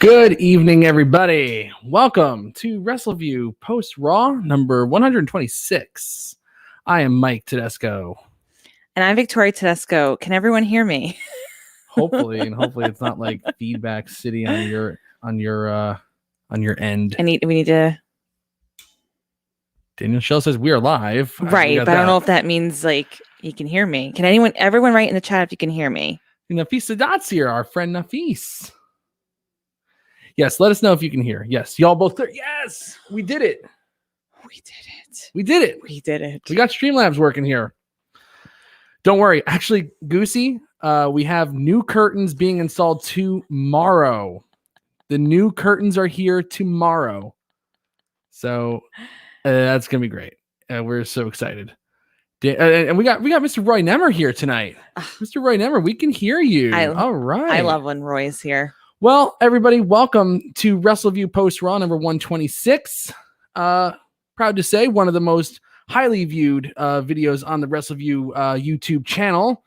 Good evening, everybody. Welcome to Wrestleview Post Raw number 126. I am Mike Tedesco. And I'm Victoria Tedesco. Can everyone hear me? Hopefully it's not like feedback city on your end. We need to. Daniel Shell says we are live. Right, but I don't know if that means like you can hear me. Can everyone write in the chat if you can hear me? Nafisa Dots here, our friend Nafis. Yes, let us know if you can hear. Yes, y'all both there. Yes, we did it. We did it. We did it. We did it. We got Streamlabs working here. Don't worry. Actually, Goosey, we have new curtains being installed tomorrow. The new curtains are here tomorrow. So that's going to be great. We're so excited. And we got Mr. Roy Nemmer here tonight. Mr. Roy Nemmer, we can hear you. All right. I love when Roy is here. Well, everybody, welcome to Wrestleview Post Raw number 126. Proud to say one of the most highly viewed videos on the Wrestleview YouTube channel.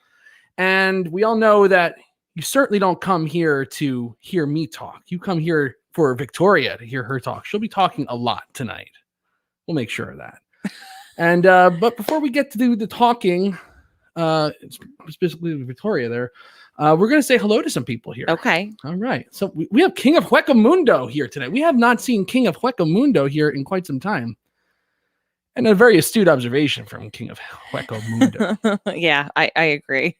And we all know that you certainly don't come here to hear me talk. You come here for Victoria to hear her talk. She'll be talking a lot tonight. We'll make sure of that. And but before we get to do the talking, specifically Victoria there, we're going to say hello to some people here. Okay. All right. So we have King of Huecamundo here tonight. We have not seen King of Huecamundo here in quite some time. And a very astute observation from King of Huecamundo. Yeah, I agree.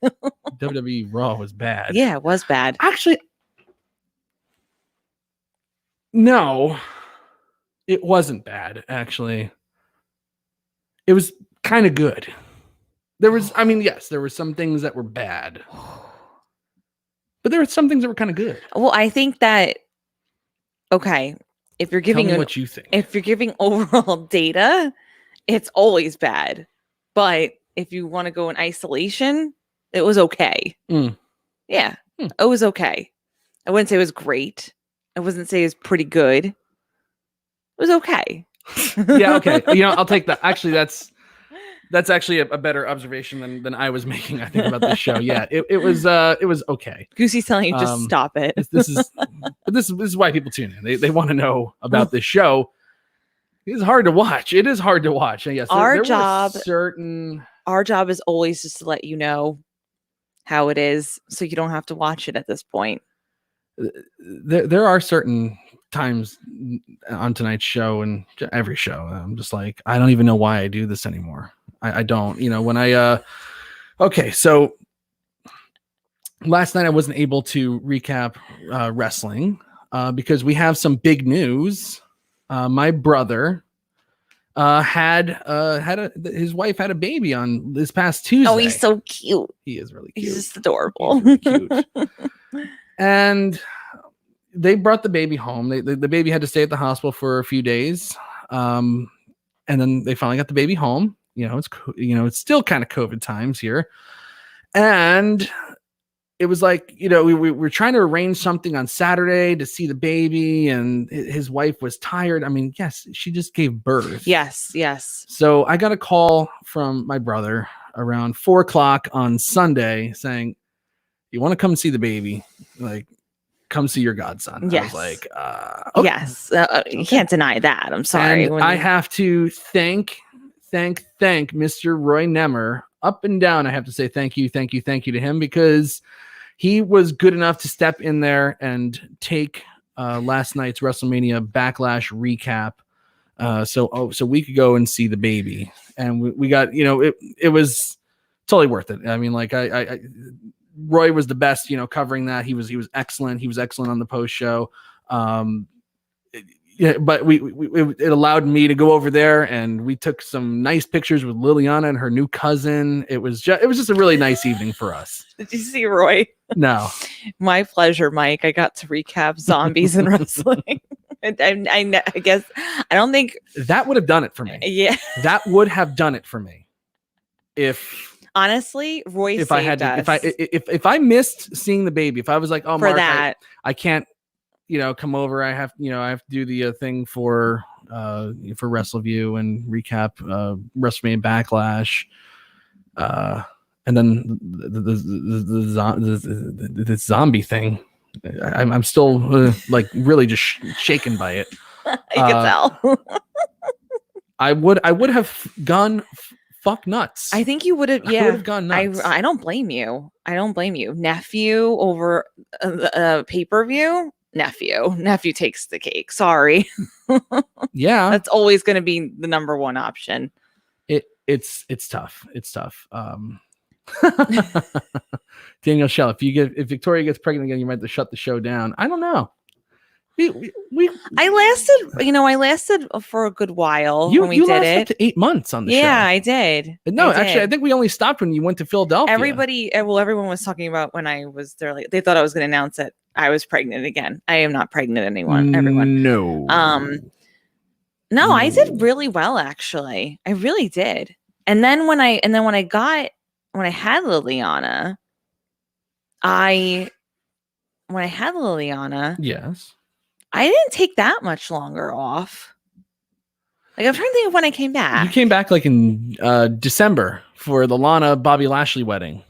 WWE Raw was bad. Yeah, it was bad. Actually, no, it wasn't bad, actually. It was kind of good. Yes, there were some things that were bad. But there were some things that were kind of good. Well, I think that, okay, if you're giving what you think. If you're giving overall data, it's always bad. But if you want to go in isolation, it was okay. Yeah, it was okay. I wouldn't say it was great. I wouldn't say it was pretty good. It was okay. Yeah, okay. I'll take that. Actually, that's actually a better observation than I was making, I think, about this show. Yeah, it was okay. Goosey's telling you just stop it. This is why people tune in. They want to know about this show. It's hard to watch. It is hard to watch. And yes, our job is always just to let you know how it is, so you don't have to watch it at this point. There are certain times on tonight's show and every show I'm just like, I don't even know why I do this anymore. I don't, when I okay, so last night I wasn't able to recap wrestling because we have some big news. My brother his wife had a baby on this past Tuesday. Oh, he's so cute. He is really cute. He's just adorable. He's really cute. And they brought the baby home. The baby had to stay at the hospital for a few days. And then they finally got the baby home. It's still kind of COVID times here. And it was like, we were trying to arrange something on Saturday to see the baby, and his wife was tired. I mean, yes, she just gave birth. Yes. So I got a call from my brother around 4:00 on Sunday saying, you want to come see the baby? Like, come see your godson. Yes. I was like, okay. Yes. You can't deny that. I'm sorry. And I have to thank Mr. Roy Nemmer up and down. I have to say thank you to him, because he was good enough to step in there and take last night's WrestleMania Backlash recap. So we could go and see the baby, and we got, it was totally worth it. I mean, like Roy was the best, covering that. He was excellent. He was excellent on the post show. Yeah, but it allowed me to go over there, and we took some nice pictures with Liliana and her new cousin. It was just a really nice evening for us. Did you see Roy? No. My pleasure, Mike. I got to recap zombies in wrestling. I guess I don't think that would have done it for me. Yeah, that would have done it for me. Honestly, Roy saved us. If I missed seeing the baby, if I was like, oh, for Mark, that I can't, come over. I have to do the thing for Wrestleview and recap WrestleMania Backlash. And then the zombie thing. I'm still like really just shaken by it. I can tell. I would have gone fuck nuts. I think you would have. Yeah, I would have gone nuts. I don't blame you. I don't blame you. Nephew over pay-per-view. Nephew takes the cake. Sorry. Yeah, that's always going to be the number one option. It's tough. It's tough. Daniel Shell, if Victoria gets pregnant again, you might have to shut the show down. I don't know. I lasted for a good while when we did it. Up to 8 months on the show. Yeah, I did. No, actually, I think we only stopped when you went to Philadelphia. Everyone was talking about when I was there. Like, they thought I was going to announce that I was pregnant again. I am not pregnant, everyone. No. No, I did really well, actually. I really did. And then when I had Liliana, yes, I didn't take that much longer off. Like, I'm trying to think of when I came back. You came back like in December for the Lana Bobby Lashley wedding.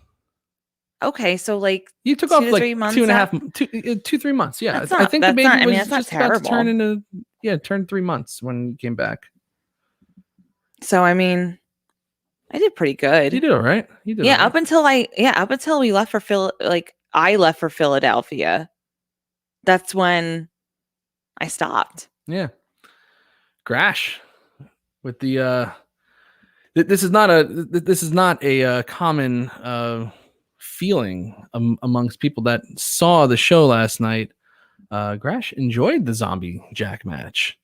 Okay, so like you took off like 2.5, 3 months. Yeah, I think the baby was just about to turn 3 months when you came back. So I mean, I did pretty good. You did all right. You did. Yeah, up until we left for I left for Philadelphia. That's when I stopped. Yeah. Grash with the this is not a common feeling amongst people that saw the show last night. Grash enjoyed the Zombie Jack match.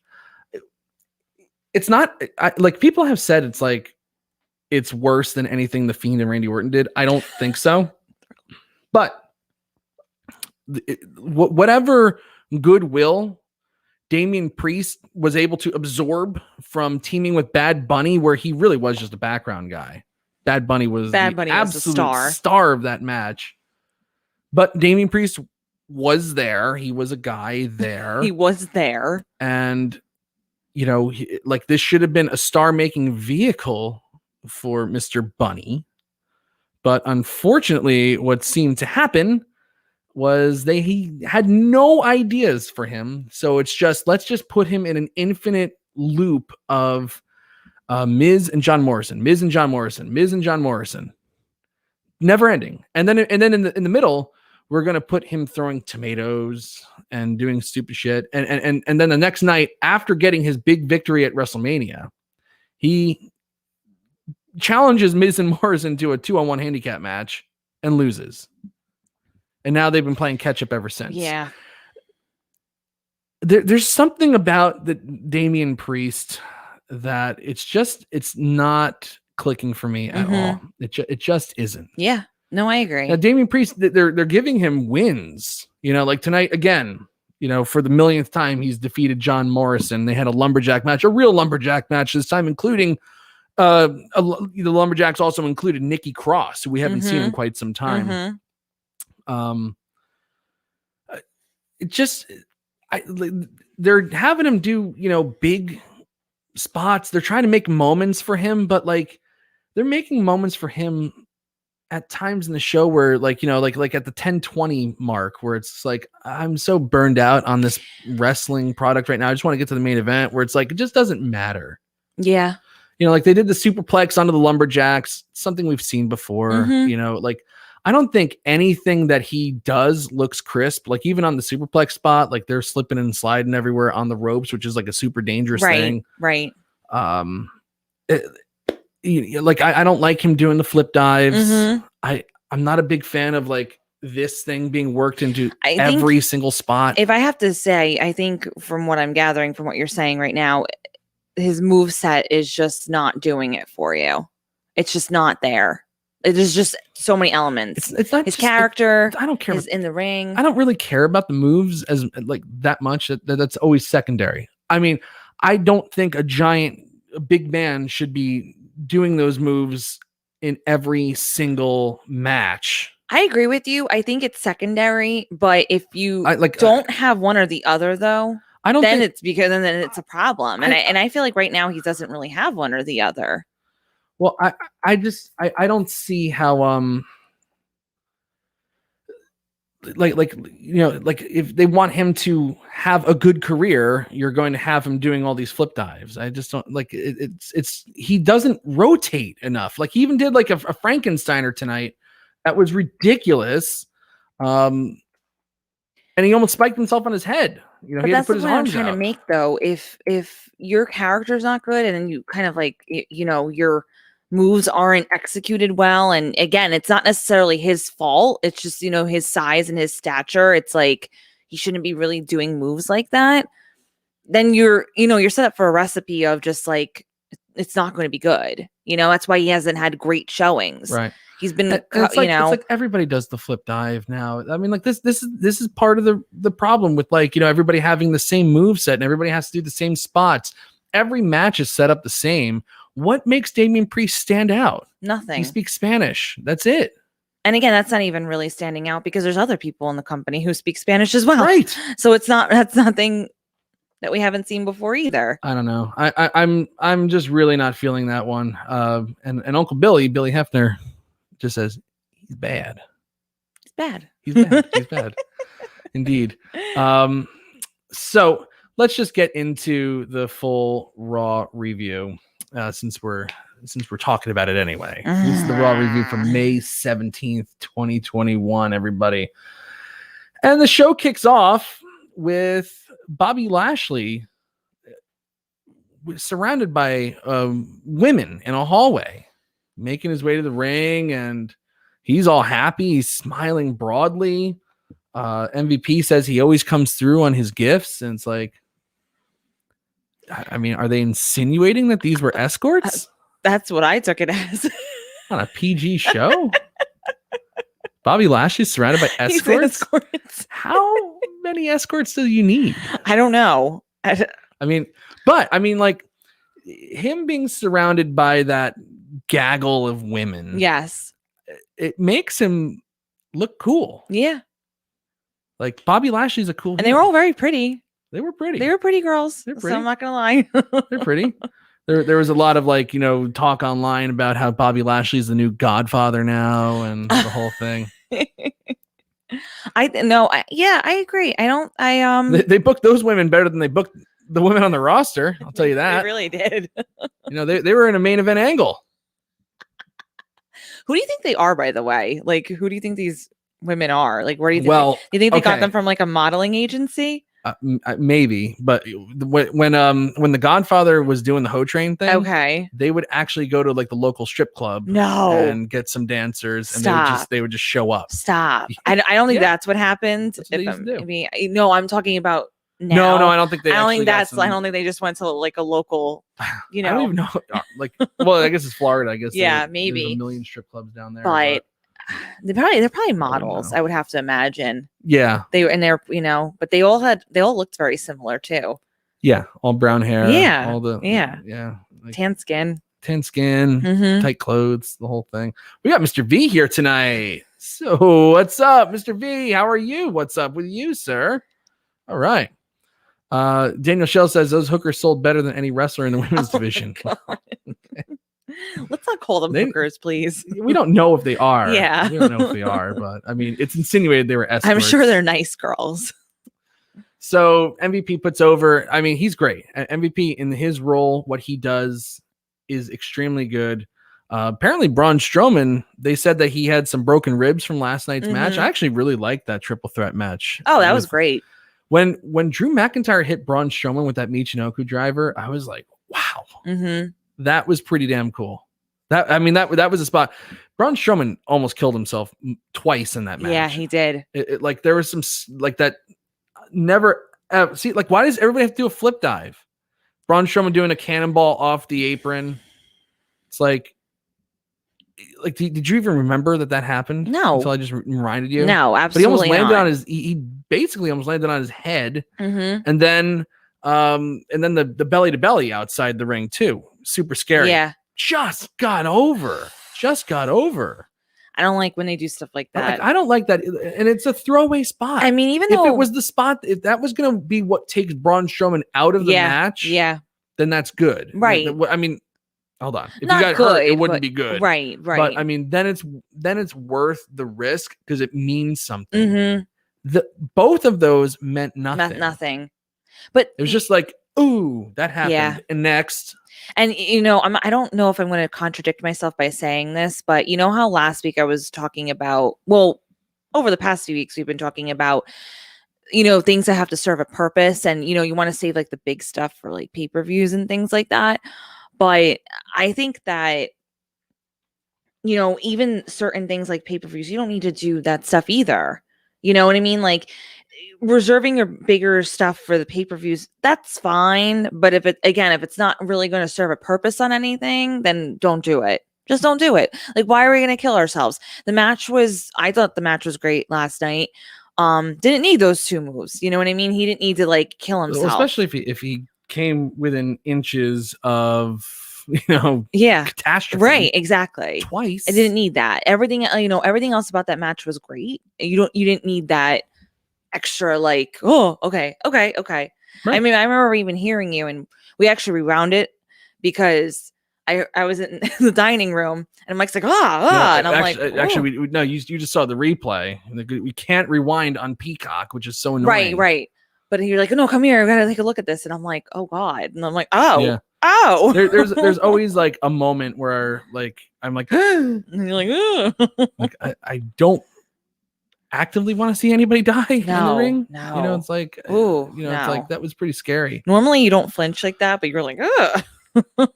It's not like people have said it's like it's worse than anything the Fiend and Randy Orton did. I don't think so. But whatever goodwill Damian Priest was able to absorb from teaming with Bad Bunny, where he really was just a background guy. Bad Bunny was the absolute star of that match. But Damian Priest was there. He was a guy there. He was there. And, you know, like this should have been a star-making vehicle for Mr. Bunny. But unfortunately, what seemed to happen was he had no ideas for him. So it's just, let's just put him in an infinite loop of Miz and John Morrison, Miz and John Morrison, Miz and John Morrison, never ending. And then in the middle, we're going to put him throwing tomatoes and doing stupid shit. And then the next night, after getting his big victory at WrestleMania, he challenges Miz and Morrison to a 2-on-1 handicap match and loses. And now they've been playing catch up ever since. Yeah. There's something about the Damian Priest that it's not clicking for me at all. It just isn't. Yeah. No, I agree. Now, Damian Priest, they're giving him wins. You know, like tonight again, you know, for the millionth time, he's defeated John Morrison. They had a lumberjack match, a real lumberjack match this time, including the lumberjacks also included Nikki Cross, who we haven't seen in quite some time. They're having him do, you know, big spots. They're trying to make moments for him, but like they're making moments for him at times in the show where, like, you know, like at the 10:20 mark, where it's like, I'm so burned out on this wrestling product right now. I just want to get to the main event, where it's like, it just doesn't matter. Yeah. You know, like they did the superplex onto the lumberjacks, something we've seen before, you know, like, I don't think anything that he does looks crisp. Like even on the superplex spot, like they're slipping and sliding everywhere on the ropes, which is like a super dangerous thing. Right. I don't like him doing the flip dives. I'm not a big fan of like this thing being worked into every single spot. If I have to say, I think from what I'm gathering from what you're saying right now, his moveset is just not doing it for you. It's just not there. There's just so many elements. It's not his character. I don't care. Is in the ring. I don't really care about the moves as like that much. That's always secondary. I mean, I don't think a big man should be doing those moves in every single match. I agree with you. I think it's secondary, but if you don't have one or the other, though, then it's a problem. And I feel like right now he doesn't really have one or the other. Well, I don't see how like if they want him to have a good career, you're going to have him doing all these flip dives. I just don't like it. He doesn't rotate enough. Like he even did like a Frankensteiner tonight that was ridiculous. And he almost spiked himself on his head. He had to put his arms out. That's what I'm trying to make, though. If your character's not good, and then you kind of like, your moves aren't executed well, and again, it's not necessarily his fault. It's just his size and his stature. It's like he shouldn't be really doing moves like that. Then you're set up for a recipe of just like it's not going to be good. That's why he hasn't had great showings. Right. He's been, it's like everybody does the flip dive now. I mean, like this is part of the problem with like, everybody having the same move set and everybody has to do the same spots. Every match is set up the same. What makes Damian Priest stand out? Nothing. He speaks Spanish. That's it. And again, that's not even really standing out because there's other people in the company who speak Spanish as well. Right. So that's nothing that we haven't seen before either. I don't know. I'm just really not feeling that one. And Uncle Billy Hefner just says he's bad. He's bad. He's bad. He's bad. Indeed. So let's just get into the full Raw review since we're talking about it anyway. This is the Raw review from May 17th, 2021, everybody. And the show kicks off with Bobby Lashley surrounded by women in a hallway, making his way to the ring, and he's all happy. He's smiling broadly. MVP says he always comes through on his gifts, and it's like, I mean, are they insinuating that these were escorts? That's what I took it as. On a PG show? Bobby Lashley's surrounded by escorts? How many escorts do you need? I don't know. I mean, like him being surrounded by that gaggle of women. Yes. It makes him look cool. Yeah. Like Bobby Lashley's a cool. And they were all very pretty. They were pretty. They were pretty girls. They're pretty. So I'm not gonna lie. They're pretty. There was a lot of like, talk online about how Bobby Lashley's the new Godfather now and the whole thing. I agree. They booked those women better than they booked the women on the roster. I'll tell you that. They really did. They were in a main event angle. Who do you think they are, by the way? Like, who do you think these women are? Like, where do you think? You think they got them from like a modeling agency? Maybe, but when the Godfather was doing the Ho Train thing, they would actually go to like the local strip club, and get some dancers, and they would just show up. Stop! I don't think that's what happened. That's what they used to do. I mean, no, I'm talking about now. No, I don't think they. I don't think they just went to like a local. I don't even know. Like, well, I guess it's Florida. I guess. Yeah, maybe there's a million strip clubs down there, but they're probably models. I would have to imagine. Yeah, they're but they all looked very similar too. Yeah, all brown hair. Yeah, all the like, tan skin, tight clothes, the whole thing. We got Mr. V here tonight. So what's up, Mr. V? How are you? What's up with you, sir? All right. Daniel Shell says those hookers sold better than any wrestler in the women's division. Let's not call them hookers, please. We don't know if they are. Yeah. We don't know if they are, but I mean, it's insinuated they were escorts. I'm sure they're nice girls. So MVP puts over, I mean, he's great. MVP in his role, what he does is extremely good. Apparently Braun Strowman, they said that he had some broken ribs from last night's match. I actually really liked that triple threat match. Oh, that was great. When Drew McIntyre hit Braun Strowman with that Michinoku driver, I was like, wow. That was pretty damn cool. That was a spot. Braun Strowman almost killed himself twice in that match. Yeah, he did. Like there was some like that. Never see. Like, why does everybody have to do a flip dive? Braun Strowman doing a cannonball off the apron. It's like did you even remember that happened? No. Until I just reminded you. No, absolutely. But he almost landed on his. He basically almost landed on his head, and then the belly to belly outside the ring too. Super scary. Yeah. Just got over. I don't like when they do stuff like that. I don't like that. And it's a throwaway spot. I mean, even if it was the spot, if that was going to be what takes Braun Strowman out of the match, then that's good. Right. I mean, hold on. If Not you got good, hurt, it wouldn't be good. Right. But I mean, then it's worth the risk because it means something. both of those meant nothing. Nothing. But it was just like, ooh, that happened. Yeah. And next. And, I don't know if I'm going to contradict myself by saying this, but you know how last week I was talking about, well, over the past few weeks, we've been talking about, things that have to serve a purpose. And, you want to save like the big stuff for like pay-per-views and things like that. But I think that, even certain things like pay-per-views, you don't need to do that stuff either. You know what I mean? Like reserving your bigger stuff for the pay-per-views, that's fine. But if it's not really going to serve a purpose on anything, then don't do it. Just don't do it. Like, why are we going to kill ourselves? I thought the match was great last night. Didn't need those 2 moves. You know what I mean? He didn't need to like kill himself. Well, especially if he came within inches of, catastrophe. Right, exactly. Twice. I didn't need that. Everything else about that match was great. You didn't need that extra like, oh, okay. Right. I mean, I remember even hearing you, and we actually rewound it because I was in the dining room and Mike's like, and I'm actually, you just saw the replay. We can't rewind on Peacock, which is so annoying. Right. But you're like, no, come here, I gotta take a look at this, and I'm like, oh God, and I'm like, oh. There's always like a moment where like I'm like, and you're like, like I don't actively want to see anybody die in the ring. No. It's like, ooh, it's like that was pretty scary. Normally you don't flinch like that, but you're like, ugh.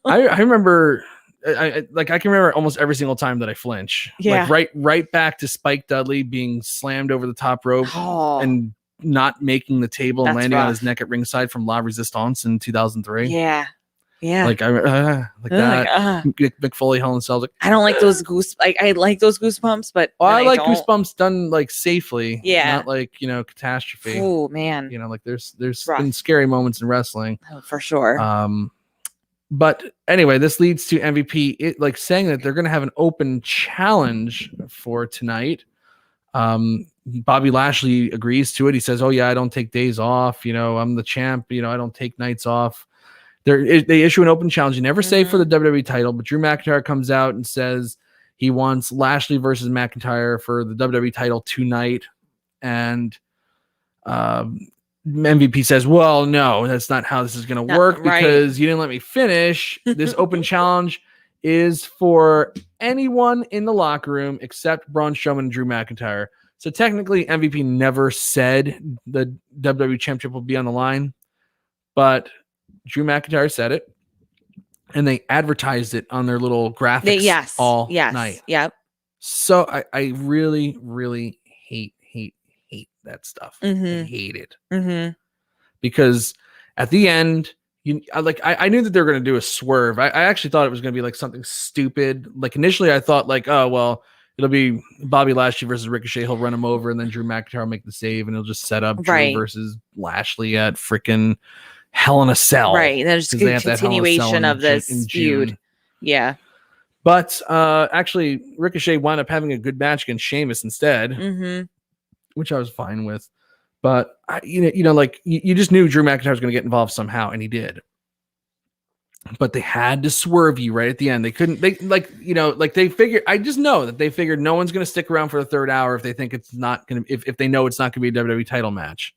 I remember, I can remember almost every single time that I flinch. Yeah. Like right back to Spike Dudley being slammed over the top rope and not making the table and landing on his neck at ringside from La Resistance in 2003. Yeah. Like that. Mick Foley, Hell in a Cell. Like, I don't like those I like those goosebumps, but I like goosebumps done like safely. Yeah. Not like, catastrophe. Oh man. Like there's been scary moments in wrestling. Oh, for sure. But anyway, this leads to MVP saying that they're going to have an open challenge for tonight. Bobby Lashley agrees to it. He says, "Oh yeah, I don't take days off. I'm the champ. I don't take nights off." They issue an open challenge. You never say for the WWE title, but Drew McIntyre comes out and says he wants Lashley versus McIntyre for the WWE title tonight. And MVP says, well, no, that's not how this is going to work because you didn't let me finish. This open challenge is for anyone in the locker room except Braun Strowman and Drew McIntyre. So technically, MVP never said the WWE Championship will be on the line, but Drew McIntyre said it, and they advertised it on their little graphics all night. Yep. So I really, really hate that stuff. I hate it because at the end, I knew that they were going to do a swerve. I actually thought it was going to be like something stupid. Like initially, I thought like, oh well, it'll be Bobby Lashley versus Ricochet. He'll run him over, and then Drew McIntyre will make the save, and he'll just set up Drew versus Lashley at freaking Hell in a Cell. Right. There's a continuation of this feud. Yeah. But actually, Ricochet wound up having a good match against Sheamus instead, which I was fine with. But you just knew Drew McIntyre was going to get involved somehow, and he did. But they had to swerve you right at the end. They couldn't. They figured. I just know that they figured no one's going to stick around for the third hour if they think it's not going to. If they know it's not going to be a WWE title match,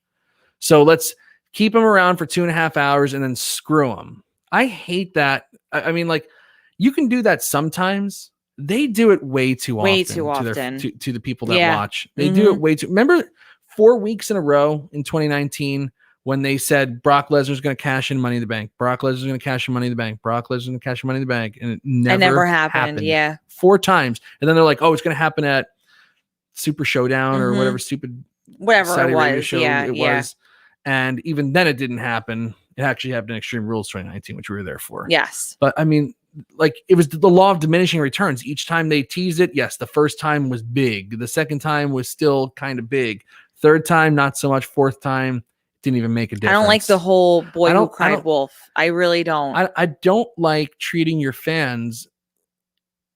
so let's keep them around for 2.5 hours and then screw them. I hate that. I mean, like, you can do that sometimes. They do it way too often. To the people that watch. They do it way too. Remember 4 weeks in a row in 2019 when they said Brock Lesnar's going to cash in Money in the Bank. Brock Lesnar's going to cash in Money in the Bank. Brock Lesnar's going to cash in Money in the Bank. And it never happened. Yeah. 4 times. And then they're like, oh, it's going to happen at Super Showdown or whatever stupid Saudi it was. Radio show it was. And even then it didn't happen. It actually happened in Extreme Rules 2019, which we were there for. Yes. But I mean, like, it was the law of diminishing returns. Each time they teased it, yes, the first time was big. The second time was still kind of big. Third time, not so much. Fourth time, didn't even make a difference. I don't like the whole boy who cried wolf. I really don't. I don't like treating your fans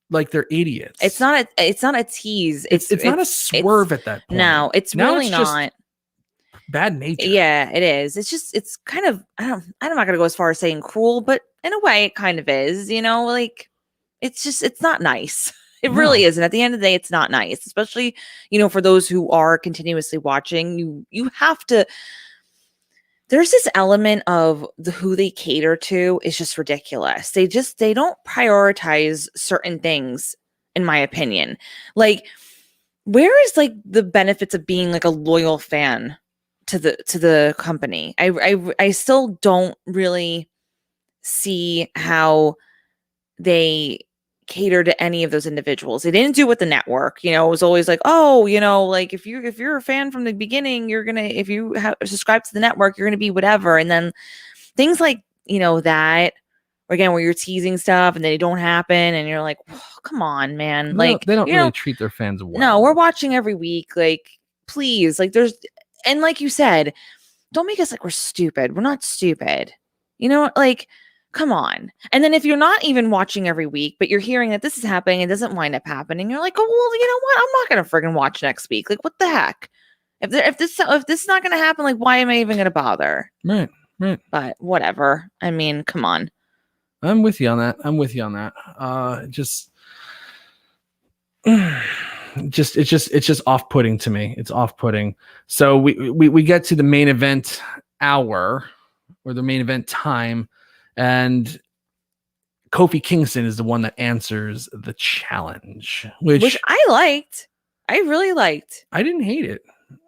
like they're idiots. It's not a tease. It's not a swerve at that point. No, it's really not. Bad nature. Yeah, it is. It's kind of, I'm not going to go as far as saying cruel, but in a way it kind of is, like it's not nice. It really isn't. At the end of the day, it's not nice, especially, for those who are continuously watching. You have to. There's this element of who they cater to is just ridiculous. They don't prioritize certain things, in my opinion. Like, where is like the benefits of being like a loyal fan to the company? I still don't really see how they cater to any of those individuals. They didn't do it with the network. It was always like, oh, like if you're a fan from the beginning, if you have subscribed to the network, you're gonna be whatever. And then things like that, again, where you're teasing stuff and they don't happen, and you're like, oh, come on, man. Like, they don't really treat their fans well. No, we're watching every week. Like, please, like and like you said, don't make us like we're stupid. We're not stupid. Like, come on. And then if you're not even watching every week, but you're hearing that this is happening and doesn't wind up happening, you're like, oh, well, you know what? I'm not going to friggin' watch next week. Like, what the heck? If this is not going to happen, like, why am I even going to bother? Right. But whatever. I mean, come on. I'm with you on that. It's just off-putting to me. It's off-putting. So we get to the main event hour, or the main event time, and Kofi Kingston is the one that answers the challenge, which I liked. I really liked. I didn't hate it.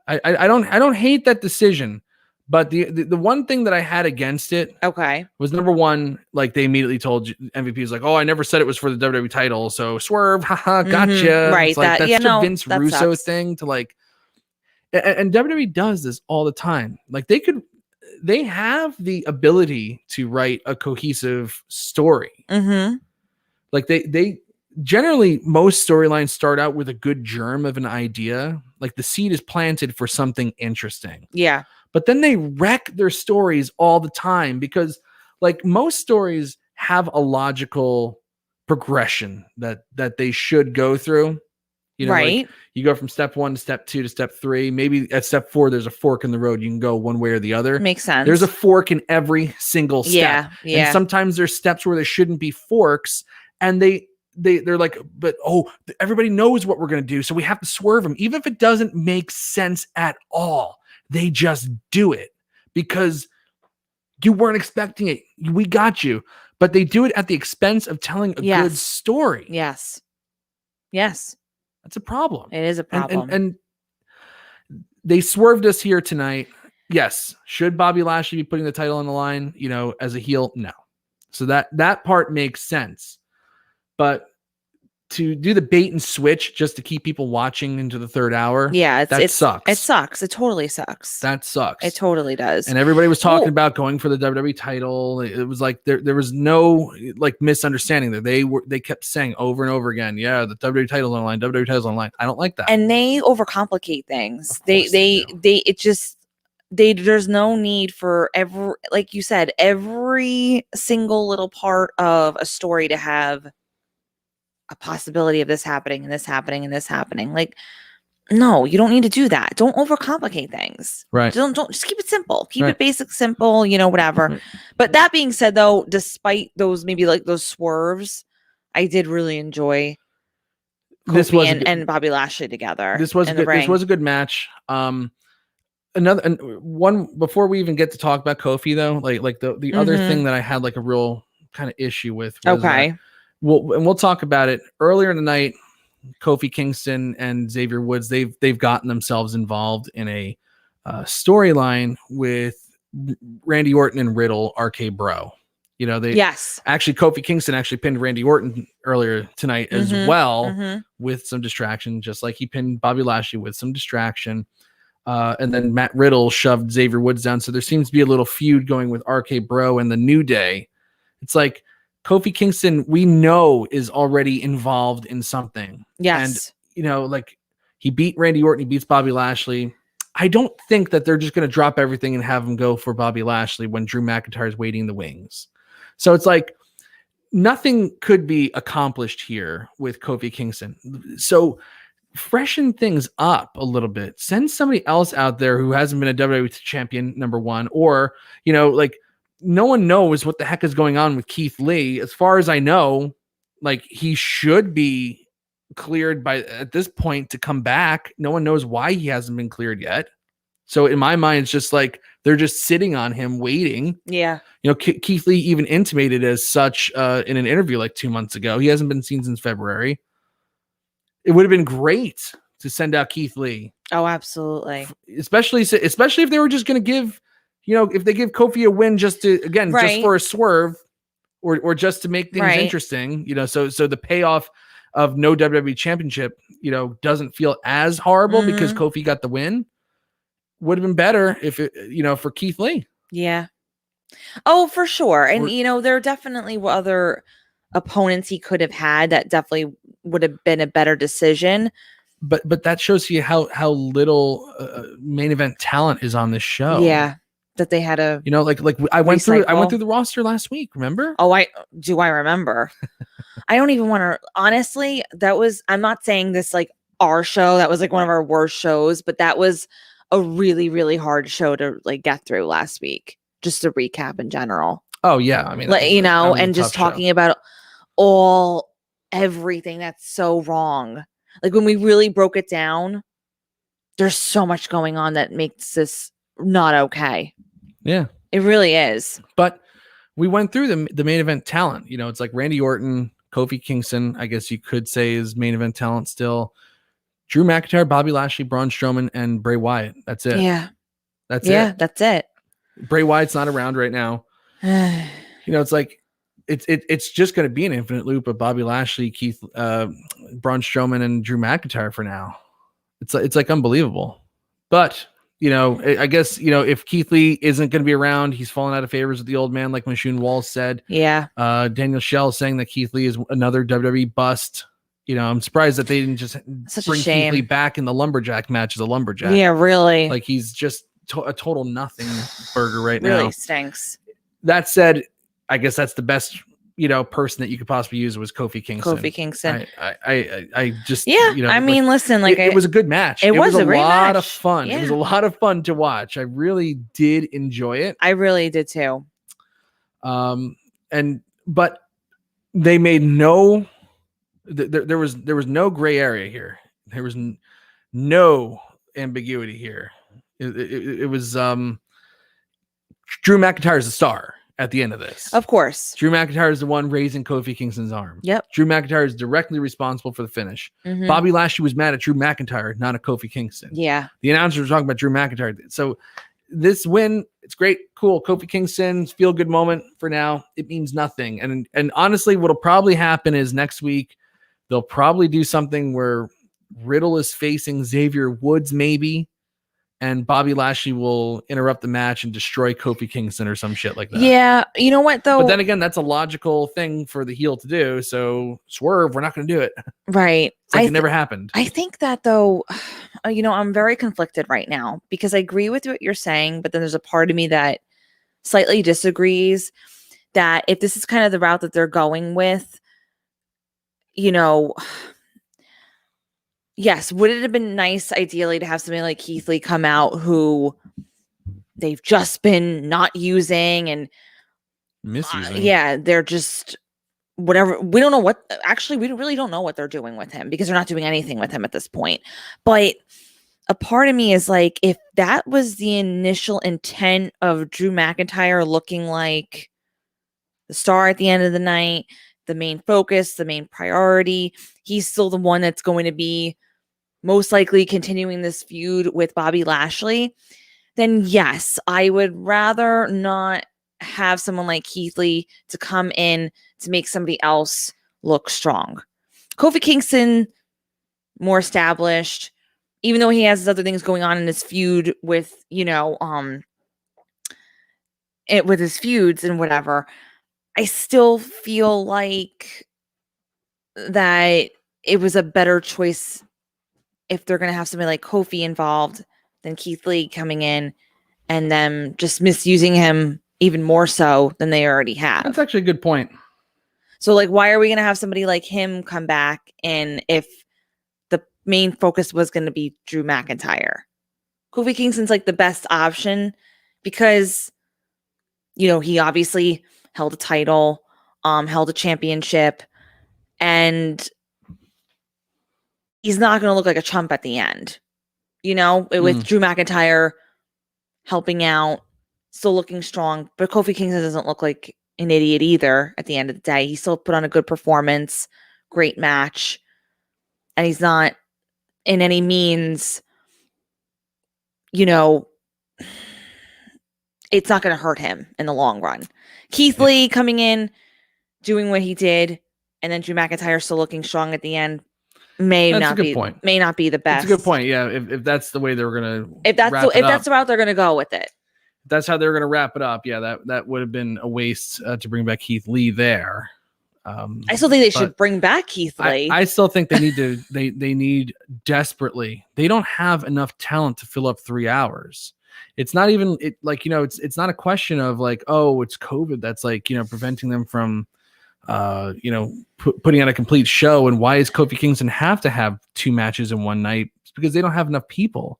I don't hate that decision, but the one thing that I had against it, was number one, like they immediately told MVP was like, oh, I never said it was for the WWE title, so swerve, haha, gotcha. Right, it's like, that's a Vince Russo thing to like, and WWE does this all the time. Like they have the ability to write a cohesive story. Like they generally, most storylines start out with a good germ of an idea. Like the seed is planted for something interesting. Yeah. But then they wreck their stories all the time because like most stories have a logical progression that they should go through. Right. Like you go from step 1 to step 2 to step 3. Maybe at step 4, there's a fork in the road. You can go one way or the other. Makes sense. There's a fork in every single step. Yeah. And sometimes there's steps where there shouldn't be forks, and they're like, but everybody knows what we're going to do, so we have to swerve them. Even if it doesn't make sense at all, they just do it because you weren't expecting it. We got you. But they do it at the expense of telling a good story. Yes. That's a problem. It is a problem. And they swerved us here tonight. Yes. Should Bobby Lashley be putting the title on the line, as a heel? No. So that part makes sense. But to do the bait and switch just to keep people watching into the third hour, that sucks. It sucks. It totally sucks. That sucks. It totally does. And everybody was talking about going for the WWE title. It was like there was no like misunderstanding there. They kept saying over and over again, yeah, the WWE title's on the line. WWE title's on the line. I don't like that. And they overcomplicate things. There's no need for like you said, every single little part of a story to have a possibility of this happening and this happening and this happening. Like, no, you don't need to do that. Don't overcomplicate things. Right. Don't just keep it simple. Keep it basic, simple, whatever. Right. But that being said, though, despite those, maybe like those swerves, I did really enjoy Kofi and Bobby Lashley together. This was a good match. Another one before we even get to talk about Kofi though, like the other thing that I had like a real kind of issue with was, we'll talk about it earlier in the night. Kofi Kingston and Xavier Woods, they've gotten themselves involved in a storyline with Randy Orton and Riddle, RK Bro. Actually Kofi Kingston actually pinned Randy Orton earlier tonight as well with some distraction, just like he pinned Bobby Lashley with some distraction. And then Matt Riddle shoved Xavier Woods down. So there seems to be a little feud going with RK Bro and the New Day. It's like Kofi Kingston, we know, is already involved in something. Yes. And, like he beat Randy Orton, he beats Bobby Lashley. I don't think that they're just going to drop everything and have him go for Bobby Lashley when Drew McIntyre is waiting in the wings. So it's like nothing could be accomplished here with Kofi Kingston. So freshen things up a little bit. Send somebody else out there who hasn't been a WWE champion, number one, or, like no one knows what the heck is going on with Keith Lee. As far as I know, like he should be cleared at this point to come back. No one knows why he hasn't been cleared yet. So in my mind, it's just like they're just sitting on him waiting. Yeah. Keith Lee even intimated as such in an interview like 2 months ago. He hasn't been seen since February. It would have been great to send out Keith Lee. Oh, absolutely. Especially if they were just going to give, if they give Kofi a win just to, again, just for a swerve or just to make things interesting, so the payoff of no WWE championship, doesn't feel as horrible because Kofi got the win. Would have been better if it, for Keith Lee. Yeah. Oh, for sure. And, there are definitely other opponents he could have had that definitely would have been a better decision. But that shows you how little main event talent is on this show. Yeah. That they had a, like I went through the roster last week. Remember? Oh, I remember. I don't even want to, honestly, I'm not saying this like our show, that was like one of our worst shows, but that was a really, really hard show to like get through last week. Just to recap in general. Oh yeah. I mean, and just talking about everything that's so wrong. Like when we really broke it down, there's so much going on that makes this not okay. Yeah, it really is. But we went through the main event talent. It's like Randy Orton, Kofi Kingston, I guess you could say is main event talent still. Drew McIntyre, Bobby Lashley, Braun Strowman, and Bray Wyatt. That's it. Yeah. That's it. That's it. Bray Wyatt's not around right now. It's like it's just going to be an infinite loop of Bobby Lashley, Braun Strowman, and Drew McIntyre for now. It's like unbelievable. But I guess if Keith Lee isn't going to be around, he's fallen out of favors with the old man, like Michonne Walls said. Yeah. Daniel Schell saying that Keith Lee is another WWE bust. I'm surprised that they didn't just bring Keith Lee back in the lumberjack match as a lumberjack. Yeah, really. Like he's just a total nothing burger right now. Really stinks. That said, I guess that's the best, person that you could possibly use was Kofi Kingston. I just, I mean, listen, like it was a good match. It was a great lot of fun. Yeah. It was a lot of fun to watch. I really did enjoy it. I really did too. But they made no. There was no gray area here. There was no ambiguity here. It was Drew McIntyre is the star at the end of this. Of course. Drew McIntyre is the one raising Kofi Kingston's arm. Yep. Drew McIntyre is directly responsible for the finish. Mm-hmm. Bobby Lashley was mad at Drew McIntyre, not at Kofi Kingston. Yeah. The announcers were talking about Drew McIntyre. So this win, it's great, cool. Kofi Kingston's feel good moment for now. It means nothing. And honestly, what'll probably happen is next week, they'll probably do something where Riddle is facing Xavier Woods, maybe, and Bobby Lashley will interrupt the match and destroy Kofi Kingston or some shit like that. Yeah, you know what, though? But then again, that's a logical thing for the heel to do. So, swerve, we're not going to do it. Right. It's like it never happened. I think that, though, I'm very conflicted right now because I agree with what you're saying, but then there's a part of me that slightly disagrees that if this is kind of the route that they're going with, yes, would it have been nice ideally to have somebody like Keith Lee come out who they've just been not using and misusing? They're just whatever. We don't know we really don't know what they're doing with him because they're not doing anything with him at this point. But a part of me is like, if that was the initial intent of Drew McIntyre looking like the star at the end of the night, the main focus, the main priority, he's still the one that's going to be most likely continuing this feud with Bobby Lashley, then yes, I would rather not have someone like Keith Lee to come in to make somebody else look strong. Kofi Kingston, more established, even though he has his other things going on in his feud with, with his feuds and whatever, I still feel like that it was a better choice if they're going to have somebody like Kofi involved than Keith Lee coming in and them just misusing him even more so than they already have. That's actually a good point. So, like, why are we going to have somebody like him come back? And if the main focus was going to be Drew McIntyre, Kofi Kingston's like the best option because, he obviously held a title, held a championship, and he's not going to look like a chump at the end. With Drew McIntyre helping out, still looking strong. But Kofi Kingston doesn't look like an idiot either at the end of the day. He still put on a good performance, great match. And he's not in any means, it's not going to hurt him in the long run. Keith Lee coming in, doing what he did, and then Drew McIntyre still looking strong at the end. May not be the best. That's a good point. Yeah, if that's the way they were gonna, if that's the route they're gonna go with it, that's how they're gonna wrap it up. Yeah, that would have been a waste to bring back Keith Lee there. I still think they should bring back Keith Lee. I still think they need to. They need desperately. They don't have enough talent to fill up 3 hours. It's not even it's not a question of like, oh, it's COVID that's preventing them from putting on a complete show. And why is Kofi Kingston have to have 2 matches in one night? It's because they don't have enough people.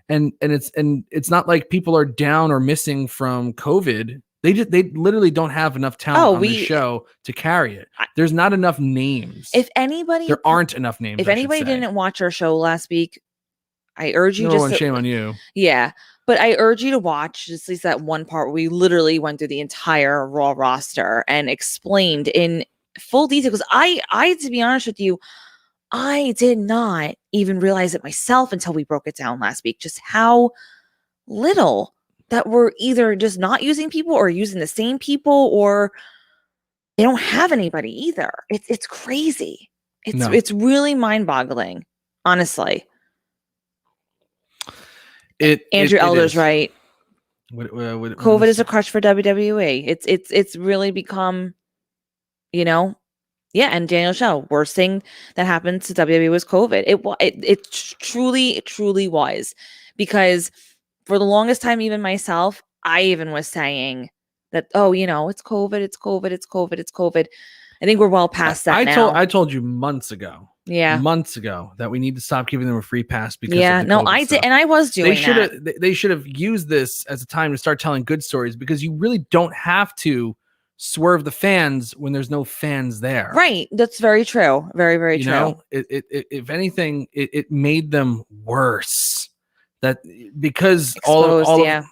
And it's not like people are down or missing from COVID. They literally don't have enough talent on the show to carry it. There's not enough names. There aren't enough names. If anybody didn't watch our show last week, I urge you shame on you. Yeah. But I urge you to watch at least that one part where we literally went through the entire Raw roster and explained in full detail. Because I, to be honest with you, I did not even realize it myself until we broke it down last week, just how little that we're either just not using people or using the same people, or they don't have anybody either. It's crazy. It's really mind-boggling, honestly. Andrew Elder's right. COVID is a crutch for WWE. It's really become, and Daniel Shell, worst thing that happened to WWE was COVID. It truly was, because for the longest time, even myself, I even was saying that, it's COVID. I think we're well past that now. I told you months ago that we need to stop giving them a free pass because I did, and I was doing They should have used this as a time to start telling good stories, because you really don't have to swerve the fans when there's no fans there. Right. That's very true. Very, very true. If anything, it made them worse. That because COVID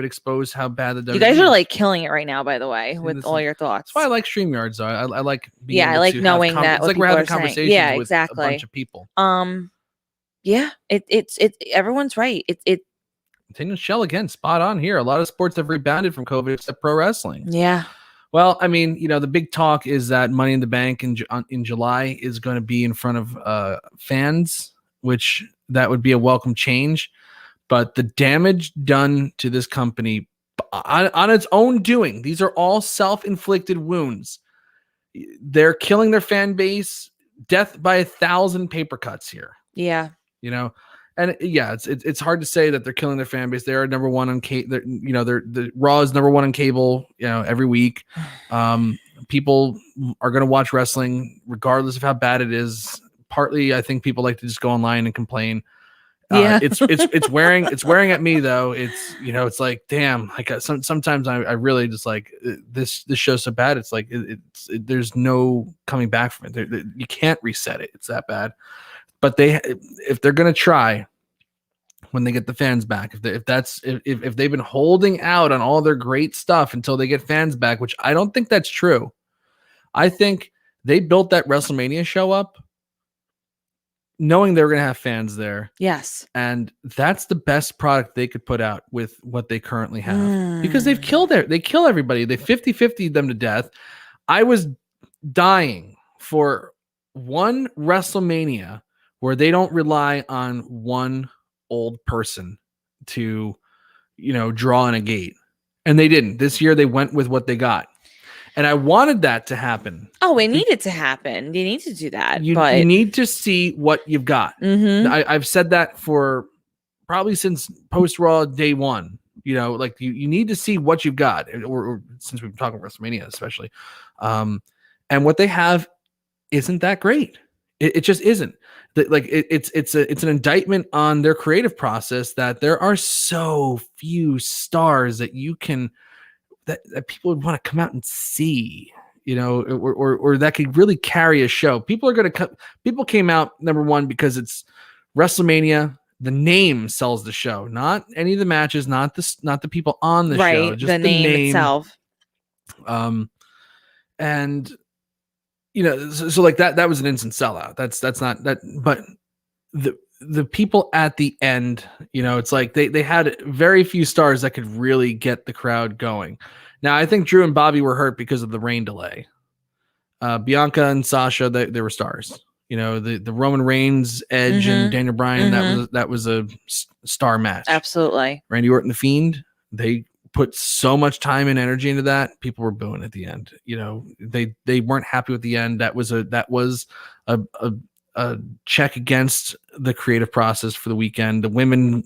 exposed how bad the WWE. You guys are like killing it right now, by the way, with all your thoughts. That's why I like StreamYards, though. I like being able I like to knowing that. It's like we're having conversations with exactly. a bunch of people. It's everyone's right. Daniel Shell again, spot on here. A lot of sports have rebounded from COVID except pro wrestling. Yeah. Well, I mean, the big talk is that Money in the Bank in July is going to be in front of fans, which that would be a welcome change. But the damage done to this company on its own doing, these are all self-inflicted wounds. They're killing their fan base, death by 1,000 paper cuts here. Yeah. And it's hard to say that they're killing their fan base. They are number one on cable. The Raw is number one on cable, every week. People are going to watch wrestling regardless of how bad it is. Partly, I think people like to just go online and complain. It's wearing at me though. It's like, damn, like sometimes I really just like this show's so bad. It's like there's no coming back from it. You can't reset it. It's that bad. But if they're gonna try, when they get the fans back, if they've been holding out on all their great stuff until they get fans back, which I don't think that's true. I think they built that WrestleMania show up knowing they were going to have fans there. Yes. And that's the best product they could put out with what they currently have, because they kill everybody. They 50-50 them to death. I was dying for one WrestleMania where they don't rely on one old person to, draw in a gate. And they didn't. This year they went with what they got. And I wanted that to happen. Oh, it needed to happen. You need to do that. You need to see what you've got. Mm-hmm. I've said that for probably since post-Raw day one. You need to see what you've got, or since we've been talking WrestleMania especially. And what they have isn't that great. It just isn't. It's an indictment on their creative process that there are so few stars that you can that people would want to come out and see. you know, or that could really carry a show. People came out, number one, because it's WrestleMania. The name sells the show, not any of the matches, not the people on the show, just the name itself. And you know, so like that was an instant sellout. That's not that, but the people at the end, you know, it's like they had very few stars that could really get the crowd going. Now, I think Drew and Bobby were hurt because of the rain delay. Bianca and Sasha, they were stars. You know, the Roman Reigns, Edge, and Daniel Bryan, that was a star match. Absolutely. Randy Orton, The Fiend, they put so much time and energy into that. People were booing at the end. You know, they weren't happy with the end. That was a check against the creative process for the weekend. The women,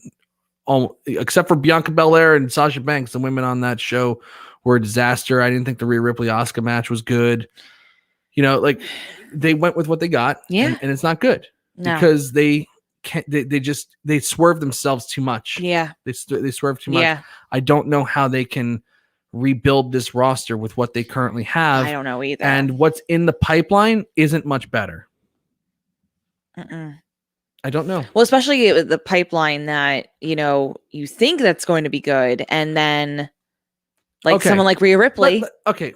except for Bianca Belair and Sasha Banks, the women on that show were a disaster. I didn't think the Rhea Ripley Asuka match was good. You know, like they went with what they got, and it's not good because they swerve themselves too much. Yeah, they swerve too much. Yeah. I don't know how they can rebuild this roster with what they currently have. I don't know either. And what's in the pipeline isn't much better. I don't know. Well, especially with the pipeline that, you know, you think that's going to be good, and then like someone like Rhea Ripley.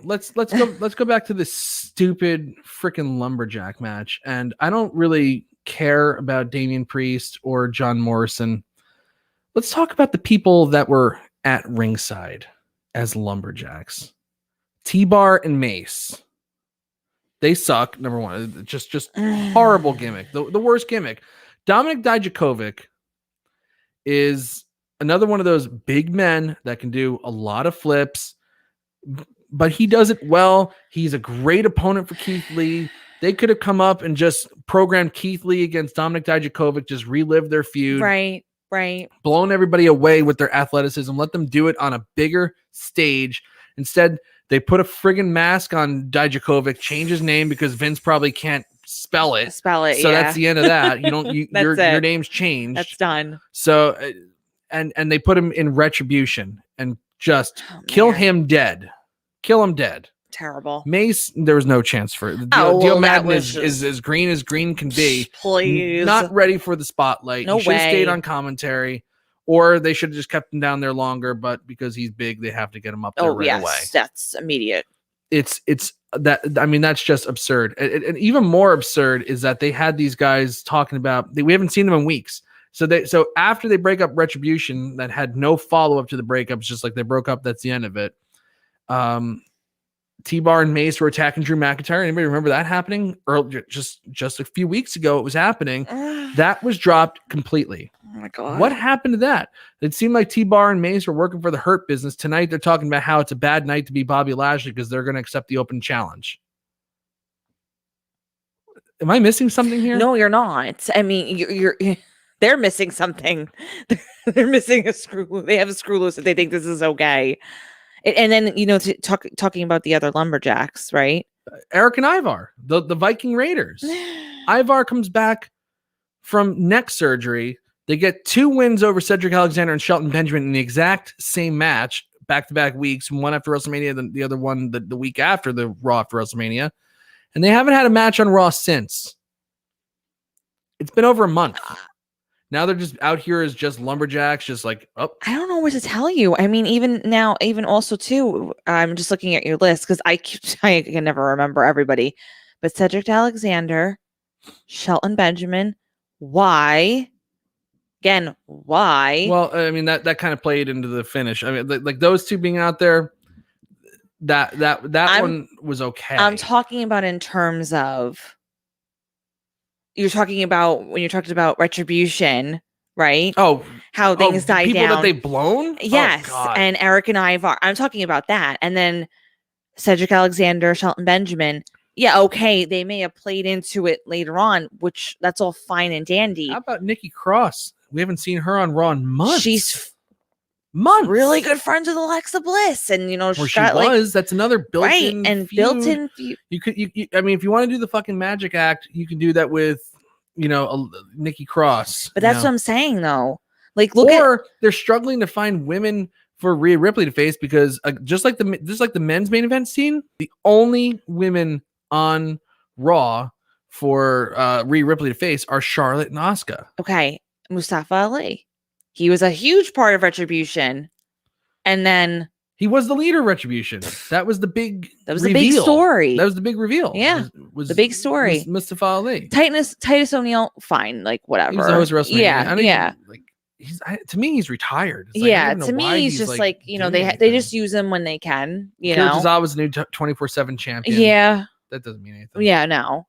Let's go back to this stupid freaking lumberjack match. And I don't really care about Damian Priest or John Morrison. Let's talk about the people that were at ringside as lumberjacks. T-Bar and Mace. They suck. Number one, just horrible gimmick. The worst gimmick. Dominik Dijakovic is another one of those big men that can do a lot of flips, but he does it well. He's a great opponent for Keith Lee. They could have come up and just programmed Keith Lee against Dominik Dijakovic, just relive their feud. Right. Blown everybody away with their athleticism. Let them do it on a bigger stage. Instead, they put a friggin' mask on Dijakovic, change his name because Vince probably can't spell it. So that's the end of that. Your name's changed. That's done. So and they put him in Retribution and just kill him dead. Kill him dead. Terrible. Mace, there was no chance for it. Dio Madden is as green can be. Please. Not ready for the spotlight. No he should have way. stayed on commentary. Or they should have just kept him down there longer, but because he's big, they have to get him up there right away. That's immediate. It's that, I mean, that's just absurd. And even more absurd is that they had these guys talking about, we haven't seen them in weeks. So after they break up Retribution, that had no follow-up to the breakups, just like they broke up, that's the end of it. T-Bar and Mace were attacking Drew McIntyre. Anybody remember that happening? Earlier, just a few weeks ago, it was happening. That was dropped completely. Oh my God. What happened to that? It seemed like T-Bar and Mace were working for the Hurt Business. Tonight, they're talking about how it's a bad night to be Bobby Lashley because they're going to accept the open challenge. Am I missing something here? No, you're not. I mean, they're missing something. They're missing a screw. They have a screw loose if they think this is okay. And then, you know, talking about the other lumberjacks, right? Eric and Ivar, the Viking Raiders. Ivar comes back from neck surgery. They get 2 wins over Cedric Alexander and Shelton Benjamin in the exact same match, back-to-back weeks, one after WrestleMania, the other one the week after the Raw after WrestleMania. And they haven't had a match on Raw since. It's been over a month. Now they're just out here as just lumberjacks, just like, oh. I don't know what to tell you. I mean, even now, even also too, I'm just looking at your list because I can never remember everybody. But Cedric Alexander, Shelton Benjamin, why? Again, why? Well, I mean, that kind of played into the finish. I mean, like those two being out there, that one was okay. I'm talking about in terms of, you're talking about when you're talking about Retribution, right? Oh, how things died people down. People that they blown? Yes, oh, and Eric and Ivar. I'm talking about that. And then Cedric Alexander, Shelton Benjamin. Yeah, okay, they may have played into it later on, which that's all fine and dandy. How about Nikki Cross? We haven't seen her on Raw in months. She's months. Really good friends with Alexa Bliss, and you know she was. That's another built-in and feud. Built-in feud. You could. I mean, if you want to do the fucking magic act, you can do that with, you know, Nikki Cross. But that's what I'm saying, though. Like, or they're struggling to find women for Rhea Ripley to face because just like the men's main event scene, the only women on Raw for Rhea Ripley to face are Charlotte and Asuka. Okay, Mustafa Ali. He was a huge part of Retribution, and then he was the leader of Retribution. That was the big. That was reveal. The big story. That was the big reveal. Yeah, was the big story. Was Mustafa Ali. Titus O'Neil, fine, like whatever. He was the host of WrestleMania. Yeah. Like to me, he's retired. To me, he's just like they just use him when they can. Kira Tozawa was the new 24/7 champion. Yeah, that doesn't mean anything. Yeah, no.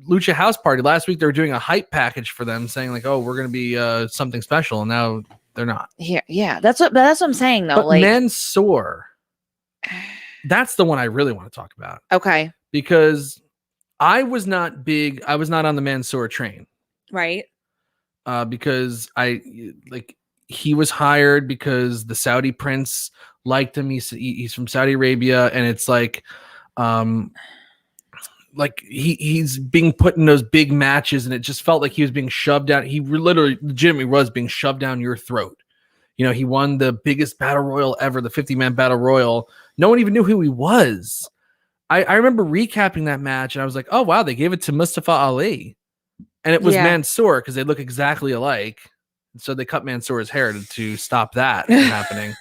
Lucha House Party last week. They were doing a hype package for them, saying like, "Oh, we're going to be something special," and now they're not. Yeah. That's what I'm saying though. But like Mansoor, that's the one I really want to talk about. Okay, because I was not on the Mansoor train, right? Because he was hired because the Saudi prince liked him. He's from Saudi Arabia, and it's like he's being put in those big matches, and it just felt like he was being shoved down. He legitimately was being shoved down your throat. He won the biggest battle royal ever, the 50-man battle royal. No one even knew who he was. I remember recapping that match, and I was like, oh wow, they gave it to Mustafa Ali. And it was Mansoor because they look exactly alike. So they cut Mansoor's hair to stop that from happening.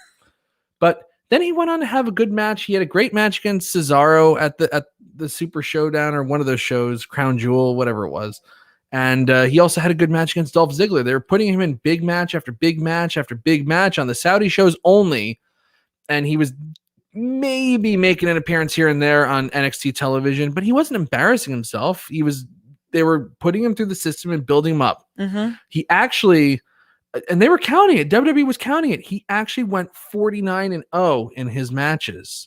But then he went on to have a good match. He had a great match against Cesaro at the Super Showdown or one of those shows, Crown Jewel, whatever it was. And he also had a good match against Dolph Ziggler. They were putting him in big match after big match after big match on the Saudi shows only. And he was maybe making an appearance here and there on NXT television, but he wasn't embarrassing himself. They were putting him through the system and building him up. Mm-hmm. He actually, and they were counting it. WWE was counting it. He actually went 49-0 in his matches.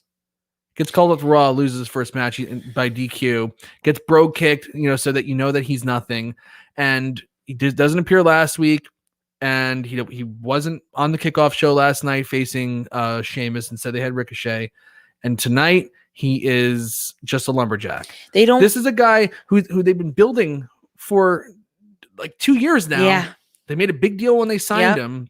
Gets called up to Raw, loses his first match by DQ, gets bro kicked, so that that he's nothing. And he doesn't appear last week. And he wasn't on the kickoff show last night facing Sheamus. Instead, they had Ricochet. And tonight, he is just a lumberjack. This is a guy who they've been building for like 2 years now. Yeah. They made a big deal when they signed him.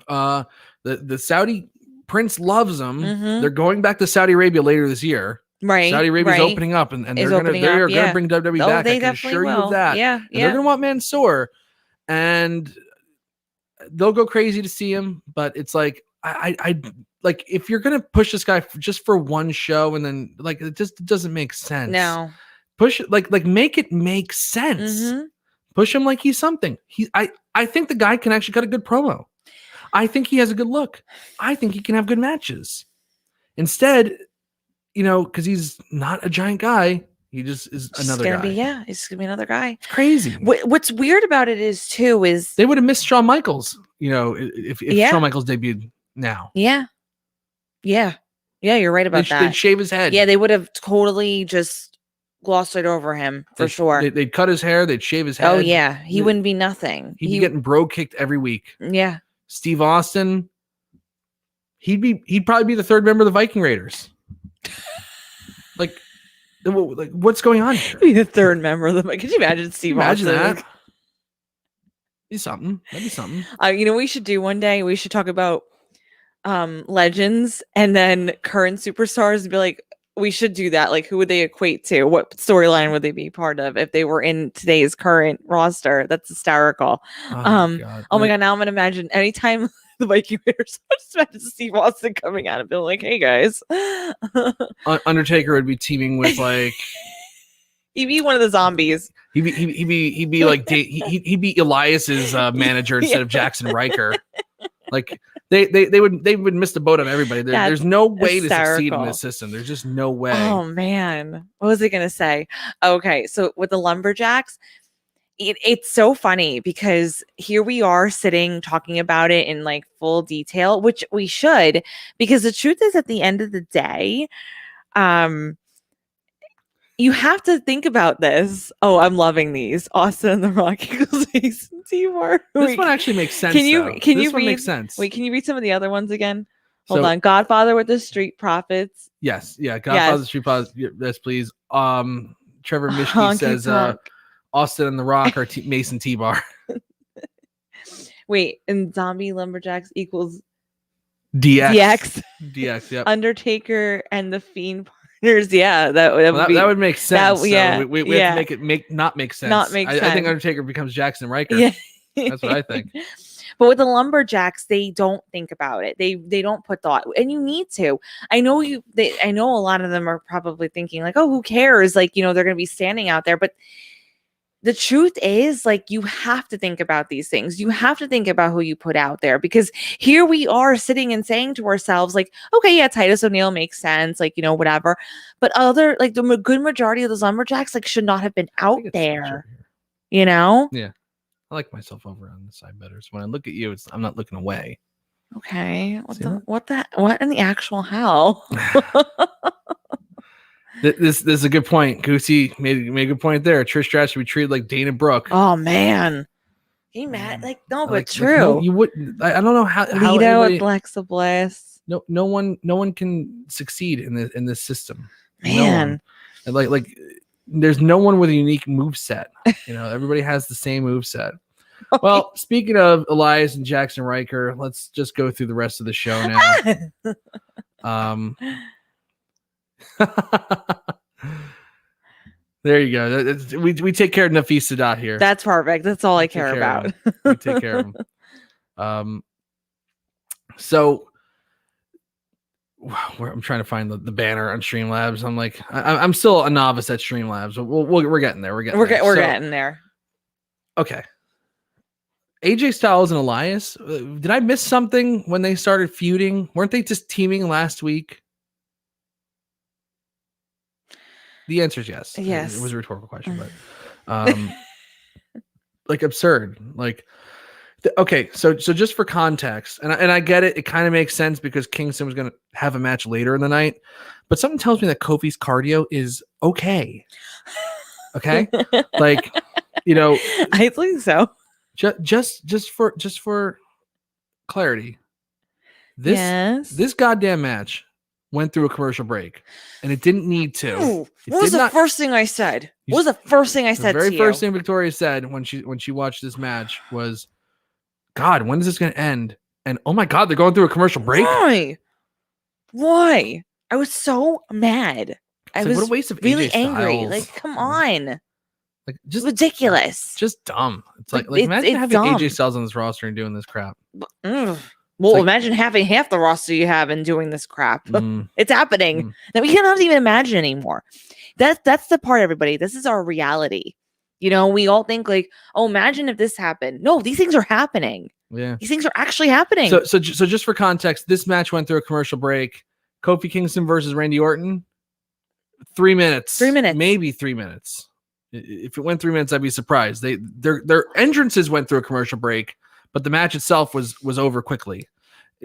The Saudi prince loves him. Mm-hmm. They're going back to Saudi Arabia later this year. Right. Saudi Arabia's opening up, and they're going to bring WWE back. They I can assure you of that. Yeah. They're going to want Mansoor, and they'll go crazy to see him. But it's like I like if you're gonna push this guy just for one show and then it just doesn't make sense. No, push it like make it make sense. Mm-hmm. Push him like he's something. I think the guy can actually cut a good promo. I think he has a good look. I think he can have good matches. Instead, because he's not a giant guy, he just is another guy. He's gonna be another guy. It's crazy. What's weird about it is they would have missed Shawn Michaels. If Shawn Michaels debuted now. Yeah, you're right about that. They'd shave his head. Yeah, they would have totally just glossed it over him for sure. They'd cut his hair. They'd shave his head. Oh yeah, he wouldn't be nothing. He'd be getting bro kicked every week. Yeah. Steve Austin. He'd probably be the third member of the Viking Raiders. Like what's going on here? Be the third member of the. Could you imagine Steve Austin? Imagine that. Be something. That'd be something. We should do one day. We should talk about legends and then current superstars and be like, we should do that. Like, who would they equate to? What storyline would they be part of if they were in today's current roster? That's hysterical. Oh my god! Now I'm gonna imagine anytime the Viking Raiders, I just imagine Steve Austin coming out and being like, "Hey guys." Undertaker would be teaming with like. He'd be one of the zombies. He'd be like he'd be Elias's manager instead of Jackson Riker. Like they would miss the boat on everybody. There's no way to succeed in this system. There's just no way. Oh man, what was I gonna say? Okay, so with the lumberjacks, it's so funny because here we are sitting talking about it in like full detail, which we should, because the truth is, at the end of the day, you have to think about this. Oh, I'm loving these. Austin and the Rock Eagles T-Bar. This one actually makes sense. Can you read? One makes sense. Wait, can you read some of the other ones again? Hold on. Godfather with the Street Profits. Yes. Yeah. Godfather with the Street Profits. Yes, please. Trevor Mishke says Austin and the Rock are Mason T-Bar. Wait, and zombie lumberjacks equals DX. DX. Yep. Undertaker and the Fiend partners. Yeah, that would make sense. We have to make it not make sense. Not make sense. I think Undertaker becomes Jackson Riker. Yeah. That's what I think. But with the lumberjacks, they don't think about it. They don't put thought, and you need to. I know I know a lot of them are probably thinking like, oh, who cares? Like, they're going to be standing out there, but the truth is, like, you have to think about these things. You have to think about who you put out there, because here we are sitting and saying to ourselves, like, okay, yeah, Titus O'Neil makes sense, like, whatever. But the good majority of those lumberjacks, like, should not have been out there, Yeah. I like myself over on the side better. So when I look at you, I'm not looking away. Okay. What in the actual hell? This is a good point. Goosey made a good point there. Trish Stratus should be treated like Dana Brooke. Oh man, he mad? Like, no, but true. No, you wouldn't. I don't know how. Lito with Alexa Bliss. No one can succeed in this system. Man, no like there's no one with a unique move set. Everybody has the same move set. Well, speaking of Elias and Jackson Riker, let's just go through the rest of the show now. There you go. We take care of Nafis Sadat here. That's perfect. That's all I care about. We take care of him. So I'm trying to find the banner on Streamlabs. I'm like, I'm still a novice at Streamlabs. We're getting there. We're getting there. Okay. AJ Styles and Elias. Did I miss something when they started feuding? Weren't they just teaming last week? The answer is yes. Yes. It was a rhetorical question, but like absurd. Like, okay, so just for context, and I get it. It kind of makes sense because Kingston was going to have a match later in the night, but something tells me that Kofi's cardio is okay. Okay, like, I think so. Just for clarity, this goddamn match went through a commercial break, and it didn't need to. What was the first thing I said? The very first thing Victoria said when she watched this match was, God, when is this going to end? And oh my God, they're going through a commercial break. Why? I was so mad. I was what a waste of really AJ angry. Styles. Like, come on. Like, just ridiculous. Just dumb. It's like imagine having dumb. AJ Styles on this roster and doing this crap. Well, imagine having half the roster you have and doing this crap. It's happening. That we cannot even imagine anymore. That's the part, everybody. This is our reality. We all think like, oh, imagine if this happened. No, these things are happening. Yeah. These things are actually happening. So just for context, this match went through a commercial break. Kofi Kingston versus Randy Orton. 3 minutes. 3 minutes. Maybe 3 minutes. If it went 3 minutes, I'd be surprised. Their entrances went through a commercial break, but the match itself was over quickly.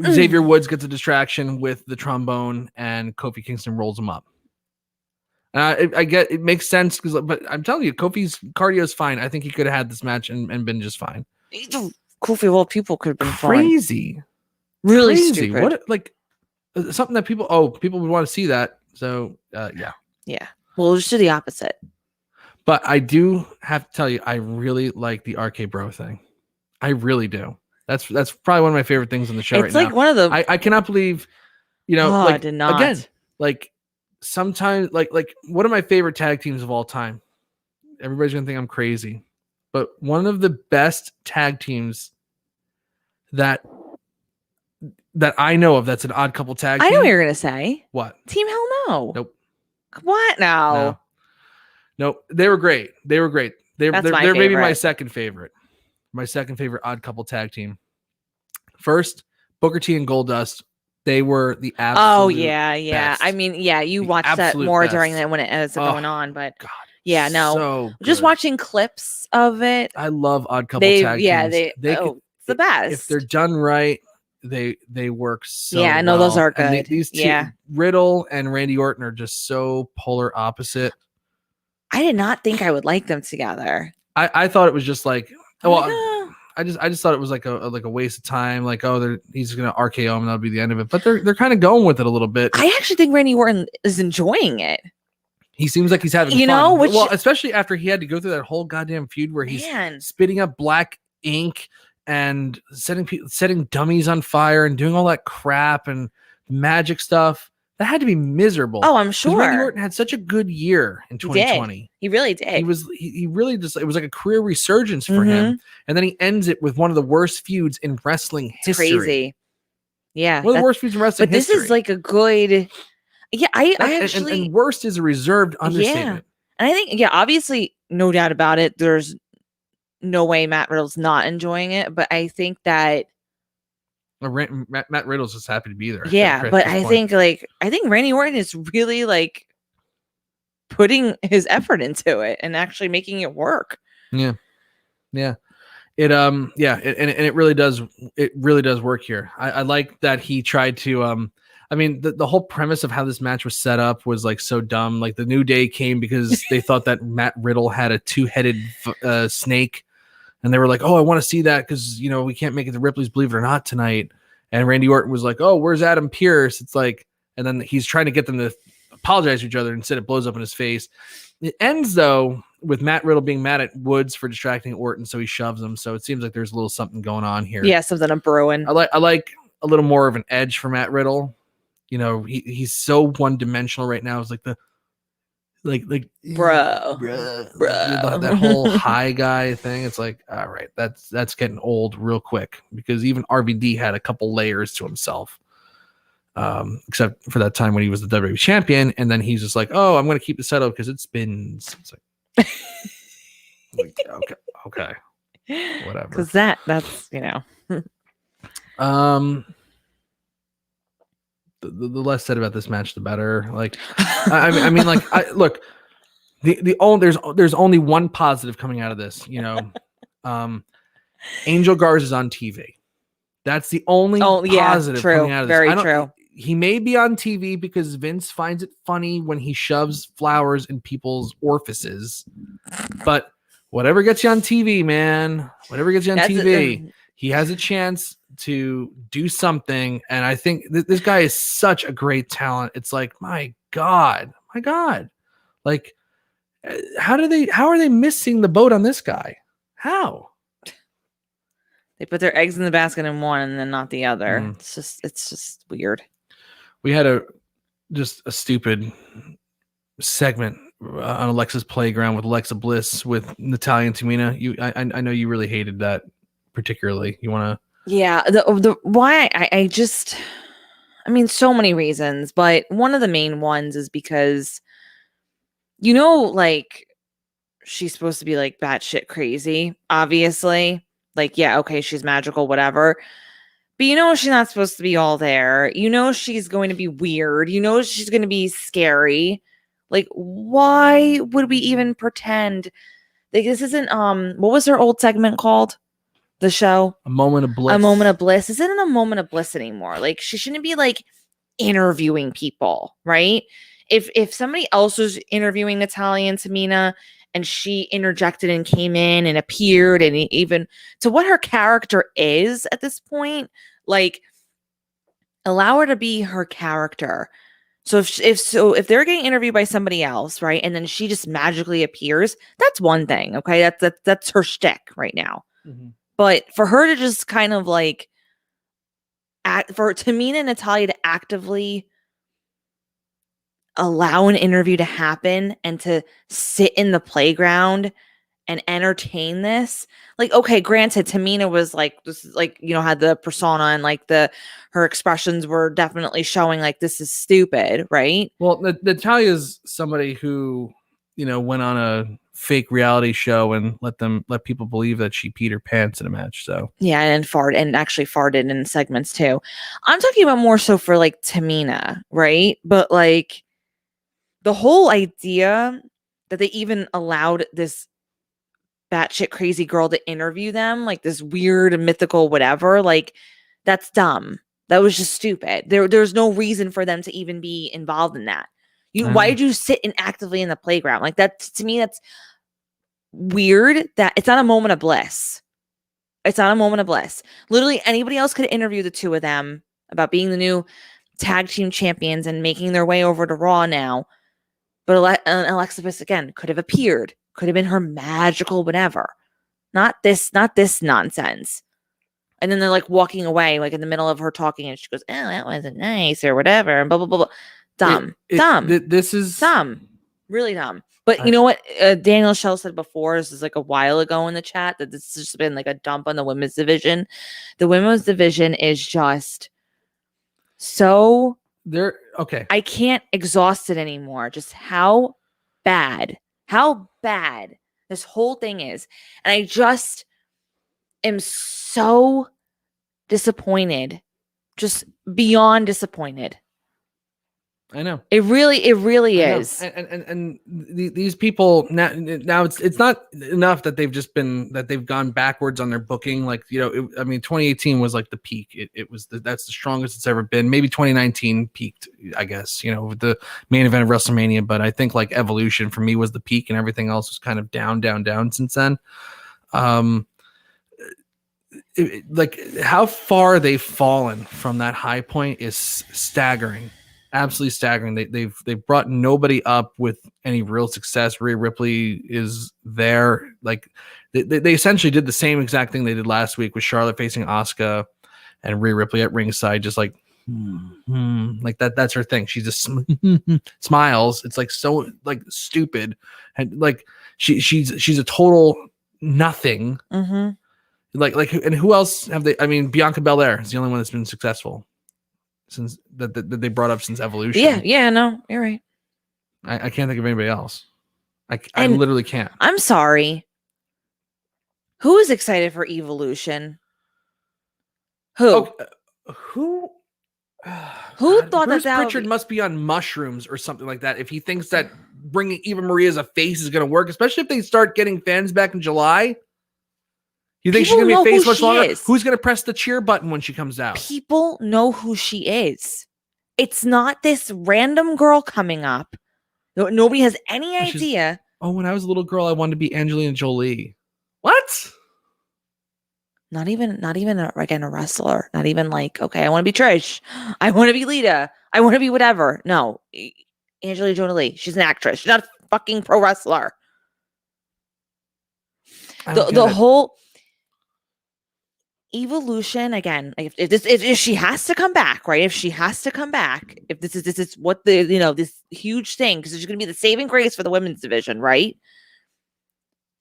Xavier Woods gets a distraction with the trombone, and Kofi Kingston rolls him up. I get it makes sense, but I'm telling you, Kofi's cardio is fine. I think he could have had this match and been just fine. Kofi, well, people could have been crazy, really stupid. What, like, something that people would want to see that. So yeah. Well, just do the opposite. But I do have to tell you, I really like the RK Bro thing. I really do. That's probably one of my favorite things on the show right now. It's like one of the. I cannot believe, I did not. Again, like sometimes, like one of my favorite tag teams of all time. Everybody's gonna think I'm crazy, but one of the best tag teams that I know of, that's an odd couple tag team. I know what you're gonna say. What? Team Hell No. Nope. What now? No, they were great. They're favorite. Maybe my second favorite. My second favorite odd couple tag team. First, Booker T and Goldust. They were the absolute. Oh yeah. Best. I mean, yeah, you watched that more best. during that when it was going on, but God, yeah, no. So just watching clips of it. I love odd couple tag teams. It's the best. If they're done right, they work so yeah, no, well. those are good. These two, Riddle and Randy Orton, are just so polar opposite. I did not think I would like them together. I thought it was just like, I just thought it was like a waste of time. Like, he's gonna RKO him and that'll be the end of it. But they're kind of going with it a little bit. I actually think Randy Orton is enjoying it. He seems like he's having fun. Especially after he had to go through that whole goddamn feud where he's spitting up black ink and setting dummies on fire and doing all that crap and magic stuff. That had to be miserable. Oh, I'm sure. Randy Orton had such a good year in 2020. He really did. He really just, it was like a career resurgence for him. And then he ends it with one of the worst feuds in wrestling history. Crazy. Yeah. One of the worst feuds in wrestling history. But this is like a good, I actually. And worst is a reserved understatement. Yeah. And I think, obviously, no doubt about it, there's no way Matt Riddle's not enjoying it. But I think that Matt Riddle's just happy to be there. Yeah, but I think Randy Orton is really like putting his effort into it and actually making it work. Yeah. It it really does work here. I like that he tried to the whole premise of how this match was set up was like so dumb. Like the New Day came because they thought that Matt Riddle had a two-headed snake. And they were like, oh, I want to see that because, we can't make it to Ripley's Believe It or Not tonight. And Randy Orton was like, oh, where's Adam Pearce? It's like, and then he's trying to get them to apologize to each other. Instead, it blows up in his face. It ends, though, with Matt Riddle being mad at Woods for distracting Orton, so he shoves him. So it seems like there's a little something going on here. Yeah, something I'm brewing. I like a little more of an edge for Matt Riddle. He's so one-dimensional right now. It's like the bro. That whole high guy thing. It's like, all right, that's getting old real quick because even RVD had a couple layers to himself. Except for that time when he was the WWE champion, and then he's just like, oh, I'm going to keep the setup because it spins. It's like, okay, whatever. Because that's The less said about this match, the better. Like, look, there's only one positive coming out of this. Angel Garza's on TV. That's the only positive coming out of this. Very true. He may be on TV because Vince finds it funny when he shoves flowers in people's orifices. But whatever gets you on TV, man, he has a chance to do something. And I think this guy is such a great talent. It's like, my God. Like, how are they missing the boat on this guy? How? They put their eggs in the basket in one and then not the other. It's just weird. We had a stupid segment on Alexa's Playground with Alexa Bliss with Natalya and Tamina. I know you really hated that particularly. You want to? Yeah. The why so many reasons, but one of the main ones is because, like she's supposed to be like batshit crazy, obviously. Like, yeah, okay, she's magical, whatever. But she's not supposed to be all there. She's going to be weird. She's going to be scary. Like, why would we even pretend? Like, this isn't, what was her old segment called? The show? A Moment of Bliss. A Moment of Bliss. This isn't a Moment of Bliss anymore. Like, she shouldn't be, like, interviewing people, right? If somebody else was interviewing Natalya and Tamina and she interjected and came in and appeared and even to what her character is at this point, like, allow her to be her character. So if they're getting interviewed by somebody else, right, and then she just magically appears, that's one thing, okay? That's her shtick right now. Mm-hmm. But for her to just kind of like, for Tamina and Natalya to actively allow an interview to happen and to sit in the playground and entertain this, like, okay, granted, Tamina was like, this is like, had the persona and like her expressions were definitely showing like this is stupid, right? Well, Natalya's somebody who, went on a fake reality show and let people believe that she peed her pants in a match. So yeah, and actually farted in segments too. I'm talking about more so for like Tamina, right? But like the whole idea that they even allowed this batshit crazy girl to interview them, like this weird mythical whatever, like that's dumb. That was just stupid. There's no reason for them to even be involved in that. Why did you sit actively in the playground? Like that, to me, that's weird. That it's not a moment of bliss. It's not a moment of bliss. Literally anybody else could interview the two of them about being the new tag team champions and making their way over to Raw now. But Alexa Bliss, again, could have appeared. Could have been her magical whatever. Not this nonsense. And then they're like walking away, like in the middle of her talking, and she goes, "Oh, that wasn't nice," or whatever, and blah blah blah blah. Dumb. This is dumb, really dumb. But you know what? Daniel Shell said before, this is like a while ago in the chat, that this has just been like a dump on the women's division. The women's division is just so okay. I can't exhaust it anymore. Just how bad this whole thing is, and I just am so disappointed, just beyond disappointed. I know it really is. And these people now it's not enough that they've gone backwards on their booking. Like, you know, 2018 was like the peak. That's the strongest it's ever been. Maybe 2019 peaked, I guess, you know, with the main event of WrestleMania. But I think like Evolution for me was the peak, and everything else was kind of down since then. Like how far they've fallen from that high point is staggering. Absolutely staggering. They've brought nobody up with any real success. Rhea Ripley is there. Like they essentially did the same exact thing they did last week with Charlotte facing Asuka and Rhea Ripley at ringside, just like like that's her thing. She just smiles. It's like so like stupid, and like she's a total nothing. Mm-hmm. Like and who else have they? I mean, Bianca Belair is the only one that's been successful since that they brought up since Evolution. Yeah, no, you're right. I can't think of anybody else. I literally can't. I'm sorry. Who is excited for Evolution? Who? Who thought Bruce that Pritchard must be on mushrooms or something like that if he thinks that bringing Eva Marie as a face is going to work, especially if they start getting fans back in July. You think she's going to be a face much longer? Who's going to press the cheer button when she comes out? People know who she is. It's not this random girl coming up. Nobody has any idea. When I was a little girl, I wanted to be Angelina Jolie. What? Not even a wrestler. Not even like, okay, I want to be Trish. I want to be Lita. I want to be whatever. No. Angelina Jolie. She's an actress. She's not a fucking pro wrestler. The whole Evolution, again, if she has to come back, right? If she has to come back, if this is what this huge thing, because she's going to be the saving grace for the women's division, right?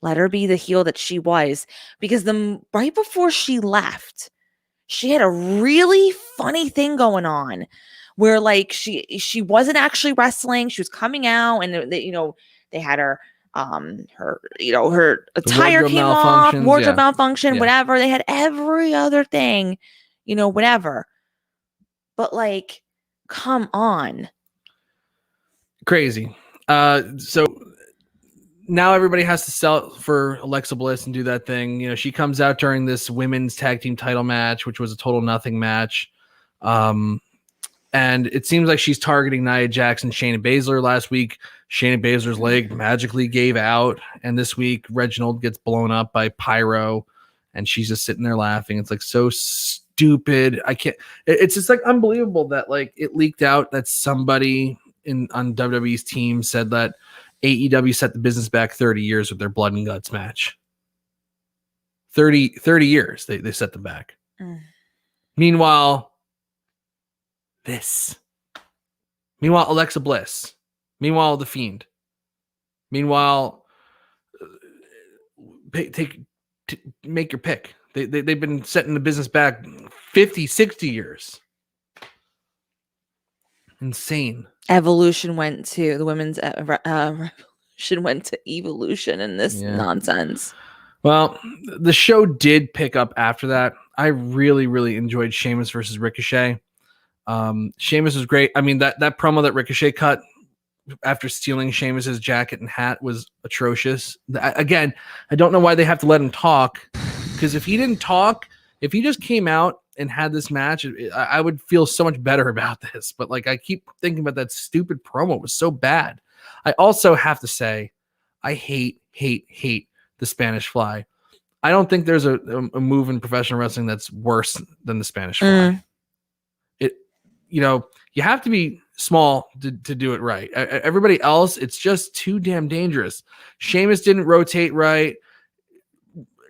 Let her be the heel that she was, because right before she left, she had a really funny thing going on where like she wasn't actually wrestling. She was coming out, and they had her her attire came off, wardrobe malfunction, whatever. They had every other thing, whatever. But like, come on. Crazy. So now everybody has to sell for Alexa Bliss and do that thing. She comes out during this women's tag team title match, which was a total nothing match. And it seems like she's targeting Nia Jax and Shayna Baszler last week. Shayna Baszler's leg magically gave out. And this week, Reginald gets blown up by Pyro. And she's just sitting there laughing. It's like so stupid. I can't. It's just like unbelievable that like it leaked out that somebody on WWE's team said that AEW set the business back 30 years with their blood and guts match. 30 years they set them back. Meanwhile, Alexa Bliss. Meanwhile, The Fiend. Meanwhile, make your pick. They've been setting the business back 50, 60 years. Insane. Evolution went to the women's Revolution went to Evolution in this nonsense. Well, the show did pick up after that. I really, really enjoyed Sheamus versus Ricochet. Sheamus was great. I mean, that promo that Ricochet cut after stealing Sheamus's jacket and hat was atrocious. Again, I don't know why they have to let him talk, because if he didn't talk, if he just came out and had this match, I would feel so much better about this. But like, I keep thinking about that stupid promo. It was so bad. I also have to say, I hate the Spanish Fly. I don't think there's a move in professional wrestling that's worse than the Spanish Fly. You have to be small to do it right. Everybody else, it's just too damn dangerous. Sheamus didn't rotate right.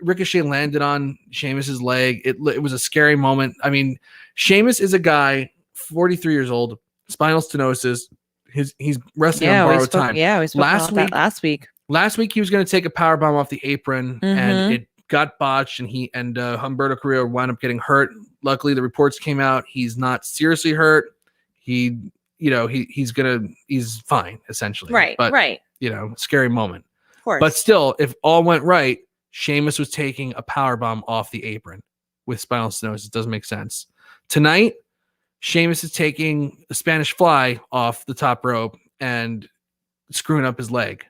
Ricochet landed on Sheamus's leg. It was a scary moment. I mean, Sheamus is a guy, 43 years old, spinal stenosis. He's wrestling on borrowed time. Yeah, we spoke about that last week. Last week he was going to take a powerbomb off the apron, and it got botched, and Humberto Carrillo wound up getting hurt. Luckily, the reports came out he's not seriously hurt. He's fine essentially. Right. But, right. Scary moment. Of course. But still, if all went right, Sheamus was taking a powerbomb off the apron with spinal stenosis. It doesn't make sense. Tonight, Sheamus is taking a Spanish fly off the top rope and screwing up his leg.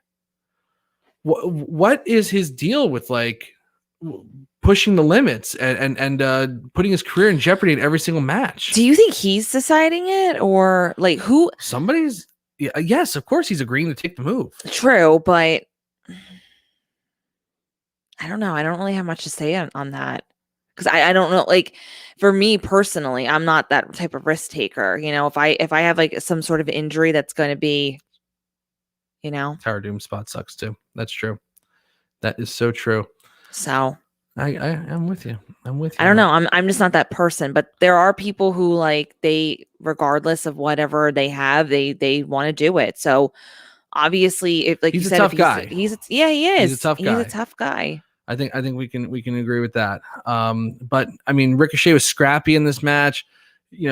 What is his deal with pushing the limits and putting his career in jeopardy in every single match? Do you think he's deciding it, or who? Somebody's. Yes, of course he's agreeing to take the move. True, but I don't know. I don't really have much to say on that, because I don't know. For me personally, I'm not that type of risk taker. If I have some sort of injury that's going to be, Tower Doom spot sucks too. That's true. That is so true. So I'm with you. I don't know. I'm just not that person. But there are people who they, regardless of whatever they have, they want to do it. So obviously, if he's a tough guy. He is. He's a tough guy. I think we can agree with that. But I mean, Ricochet was scrappy in this match.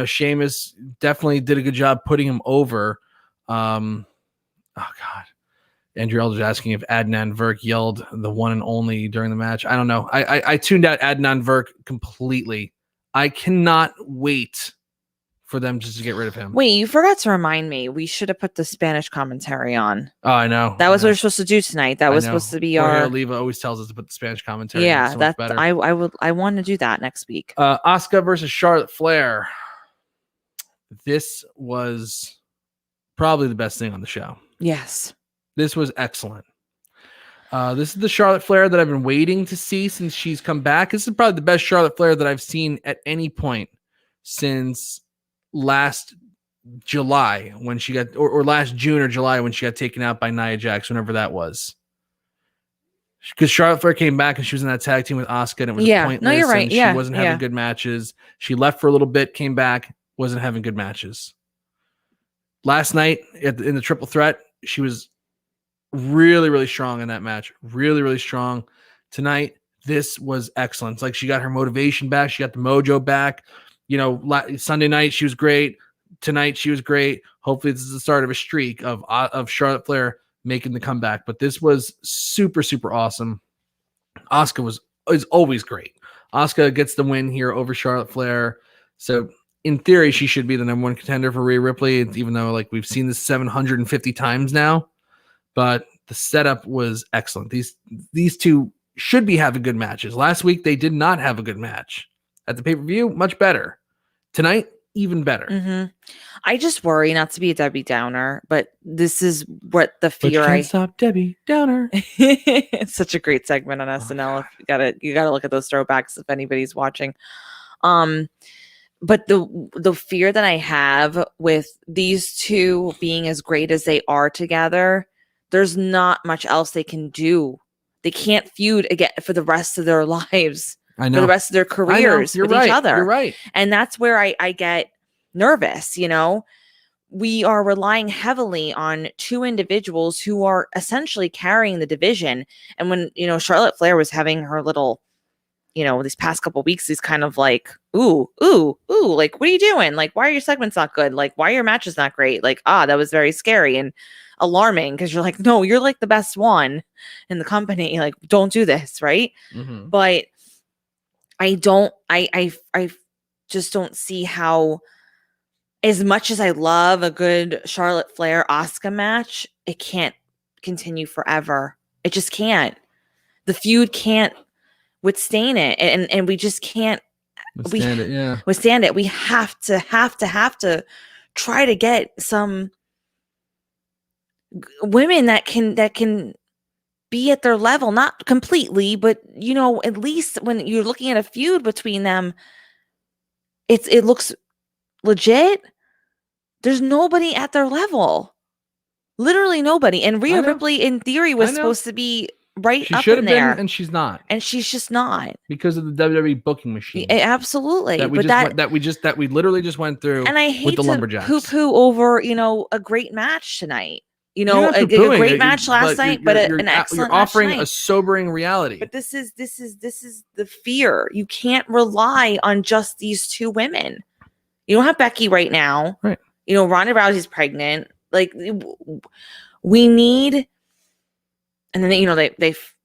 Sheamus definitely did a good job putting him over. Oh God. Andrew Elder's asking if Adnan Virk yelled the one and only during the match. I don't know. I tuned out Adnan Virk completely. I cannot wait for them just to get rid of him. Wait, you forgot to remind me. We should have put the Spanish commentary on. Oh, I know. That was what we're supposed to do tonight. That was supposed to be our. Oliva always tells us to put the Spanish commentary. Yeah, so that's better. I want to do that next week. Asuka versus Charlotte Flair. This was probably the best thing on the show. Yes. This was excellent. This is the Charlotte Flair that I've been waiting to see since she's come back. This is probably the best Charlotte Flair that I've seen at any point since last July when she got, or last June or July when she got taken out by Nia Jax, whenever that was. Because Charlotte Flair came back and she was in that tag team with Asuka, and it was pointless. No, you're right. And she wasn't having good matches. She left for a little bit, came back, wasn't having good matches. Last night in the triple threat, she was really, really strong in that match. Really, really strong. Tonight, this was excellent. It's she got her motivation back. She got the mojo back. Sunday night, she was great. Tonight, she was great. Hopefully, this is the start of a streak of Charlotte Flair making the comeback. But this was super, super awesome. Asuka is always great. Asuka gets the win here over Charlotte Flair. So, in theory, she should be the number one contender for Rhea Ripley, even though we've seen this 750 times now. But the setup was excellent. These two should be having good matches. Last week, they did not have a good match. At the pay-per-view, much better. Tonight, even better. Mm-hmm. I just worry, not to be a Debbie Downer, but this is what the fear. But you can't stop Debbie Downer. It's such a great segment on SNL. You gotta look at those throwbacks if anybody's watching. But the fear that I have with these two being as great as they are together, there's not much else they can do. They can't feud again for the rest of their lives. I know. For the rest of their careers with each other. You're right. And that's where I get nervous. We are relying heavily on two individuals who are essentially carrying the division. And when, Charlotte Flair was having her little, these past couple of weeks, these kind of ooh, what are you doing? Why are your segments not good? Why are your matches not great? That was very scary and alarming, because you're no, you're the best one in the company. Don't do this, right? Mm-hmm. But I just don't see how, as much as I love a good Charlotte Flair Asuka match, it can't continue forever. It just can't. The feud can't withstand it, and we just can't withstand it. We have to try to get some women that can be at their level, not completely, but at least when you're looking at a feud between them, it looks legit. There's nobody at their level, literally nobody. And Rhea Ripley, in theory, was supposed to be right She up should in have there. been, and she's not. And she's just not. Because of the WWE booking machine. Absolutely. That we literally just went through. And I hate with the to Lumberjacks. poo-poo over, a great match tonight. A great match last night, but an excellent You're offering match tonight. a sobering reality. But this is the fear. You can't rely on just these two women. You don't have Becky right now. Right. Ronda Rousey's pregnant. Like, we need. And then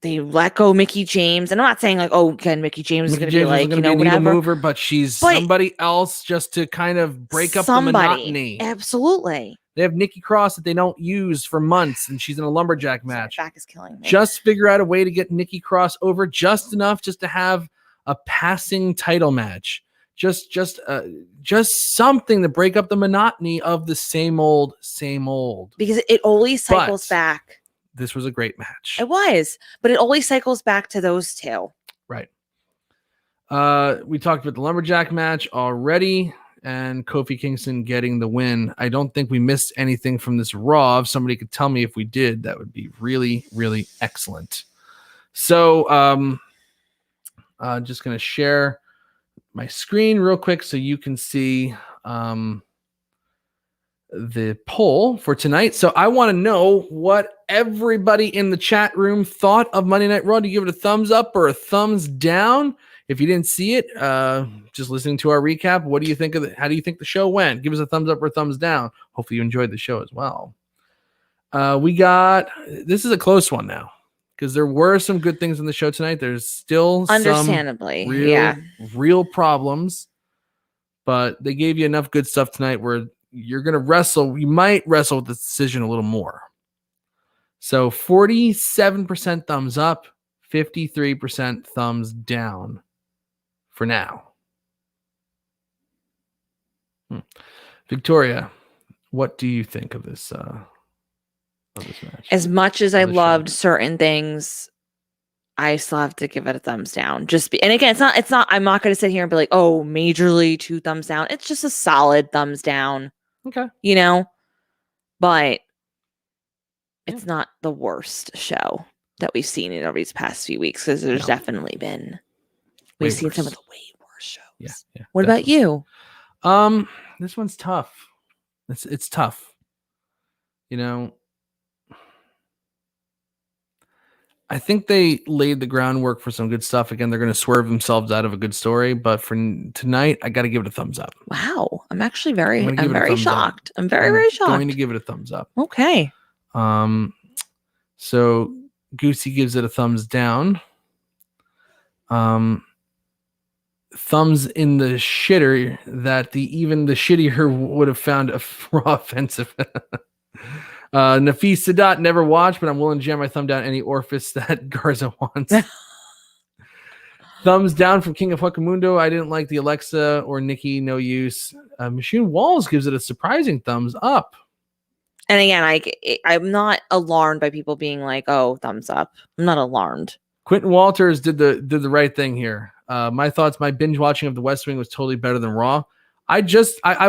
they let go Mickie James. And I'm not saying like, oh, again, Mickie James is going to be like, be a needle whatever mover, but she's somebody else just to kind of break up the monotony. Absolutely. They have Nikki Cross that they don't use for months, and she's in a lumberjack match. My back is killing me. Just figure out a way to get Nikki Cross over just enough, just to have a passing title match. Just something to break up the monotony of the same old. Because it always cycles back. This was a great match. It was, but it always cycles back to those two. Right. We talked about the lumberjack match already, and Kofi Kingston getting the win. I don't think we missed anything from this Raw. If somebody could tell me if we did, that would be really, really excellent. So, just going to share my screen real quick so you can see the poll for tonight. So I want to know what everybody in the chat room thought of Monday Night Raw. Do you give it a thumbs up or a thumbs down? If you didn't see it, just listening to our recap, what do you think of it? How do you think the show went? Give us a thumbs up or a thumbs down. Hopefully you enjoyed the show as well. This is a close one now, because there were some good things in the show tonight. There's still understandably some real problems, but they gave you enough good stuff tonight where you're going to wrestle. You might wrestle with the decision a little more. So 47% thumbs up, 53% thumbs down for now. Victoria, what do you think of this match? As much as I loved certain things, I still have to give it a thumbs down. And again, it's not, I'm not going to sit here and be like, oh, majorly 2 thumbs down. It's just a solid thumbs down. Okay. But it's not the worst show that we've seen in over these past few weeks, because there's definitely been, we've seen some of the way worse shows. Yeah. What about you? This one's tough. It's tough. I think they laid the groundwork for some good stuff. Again, they're going to swerve themselves out of a good story, but for tonight, I got to give it a thumbs up. Wow. I'm actually very shocked. I'm very shocked. I'm going to give it a thumbs up. Okay. So Goosey gives it a thumbs down. Thumbs in the shitter that even the shittier would have found a Raw offensive. Nafis Sadat, never watched, but I'm willing to jam my thumb down any orifice that Garza wants. Thumbs down from King of Hucamundo. I didn't like the Alexa or Nikki, no use. Machine Walls gives it a surprising thumbs up. And again, I'm not alarmed by people being like, oh, thumbs up. I'm not alarmed. Quentin Walters did the right thing here. My thoughts, my binge watching of The West Wing was totally better than Raw. I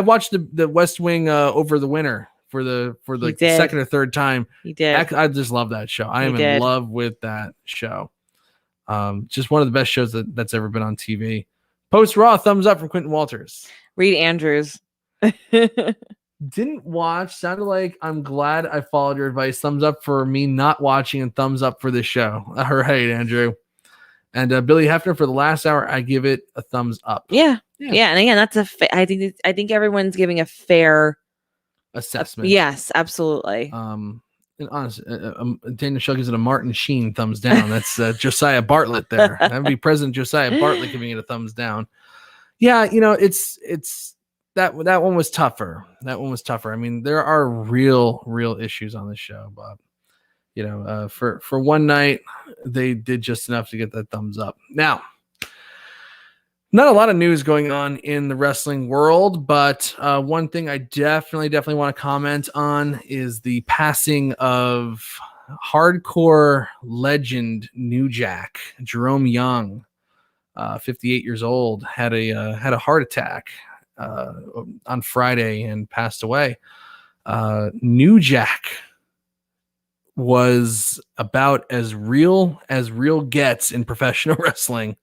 watched the West Wing over the winter for the second or third time. He did. I just love that show. I am in love with that show. Just one of the best shows that's ever been on TV. Post Raw, thumbs up from Quentin Walters. Reed Andrews. Didn't watch. Sounded like I'm glad I followed your advice. Thumbs up for me not watching, and thumbs up for this show. All right, Andrew. And Billy Hefner, for the last hour, I give it a thumbs up. Yeah. And again, that's I think everyone's giving a fair assessment. Yes, absolutely. And honestly, Daniel Shell gives it a Martin Sheen thumbs down. That's Josiah Bartlett there. That would be President Josiah Bartlett giving it a thumbs down. Yeah, it's that one was tougher. I mean, there are real issues on this show, but for one night, they did just enough to get that thumbs up. Now, not a lot of news going on in the wrestling world, but one thing I definitely want to comment on is the passing of hardcore legend New Jack. Jerome Young, 58 years old, had a heart attack on Friday and passed away. New Jack was about as real gets in professional wrestling.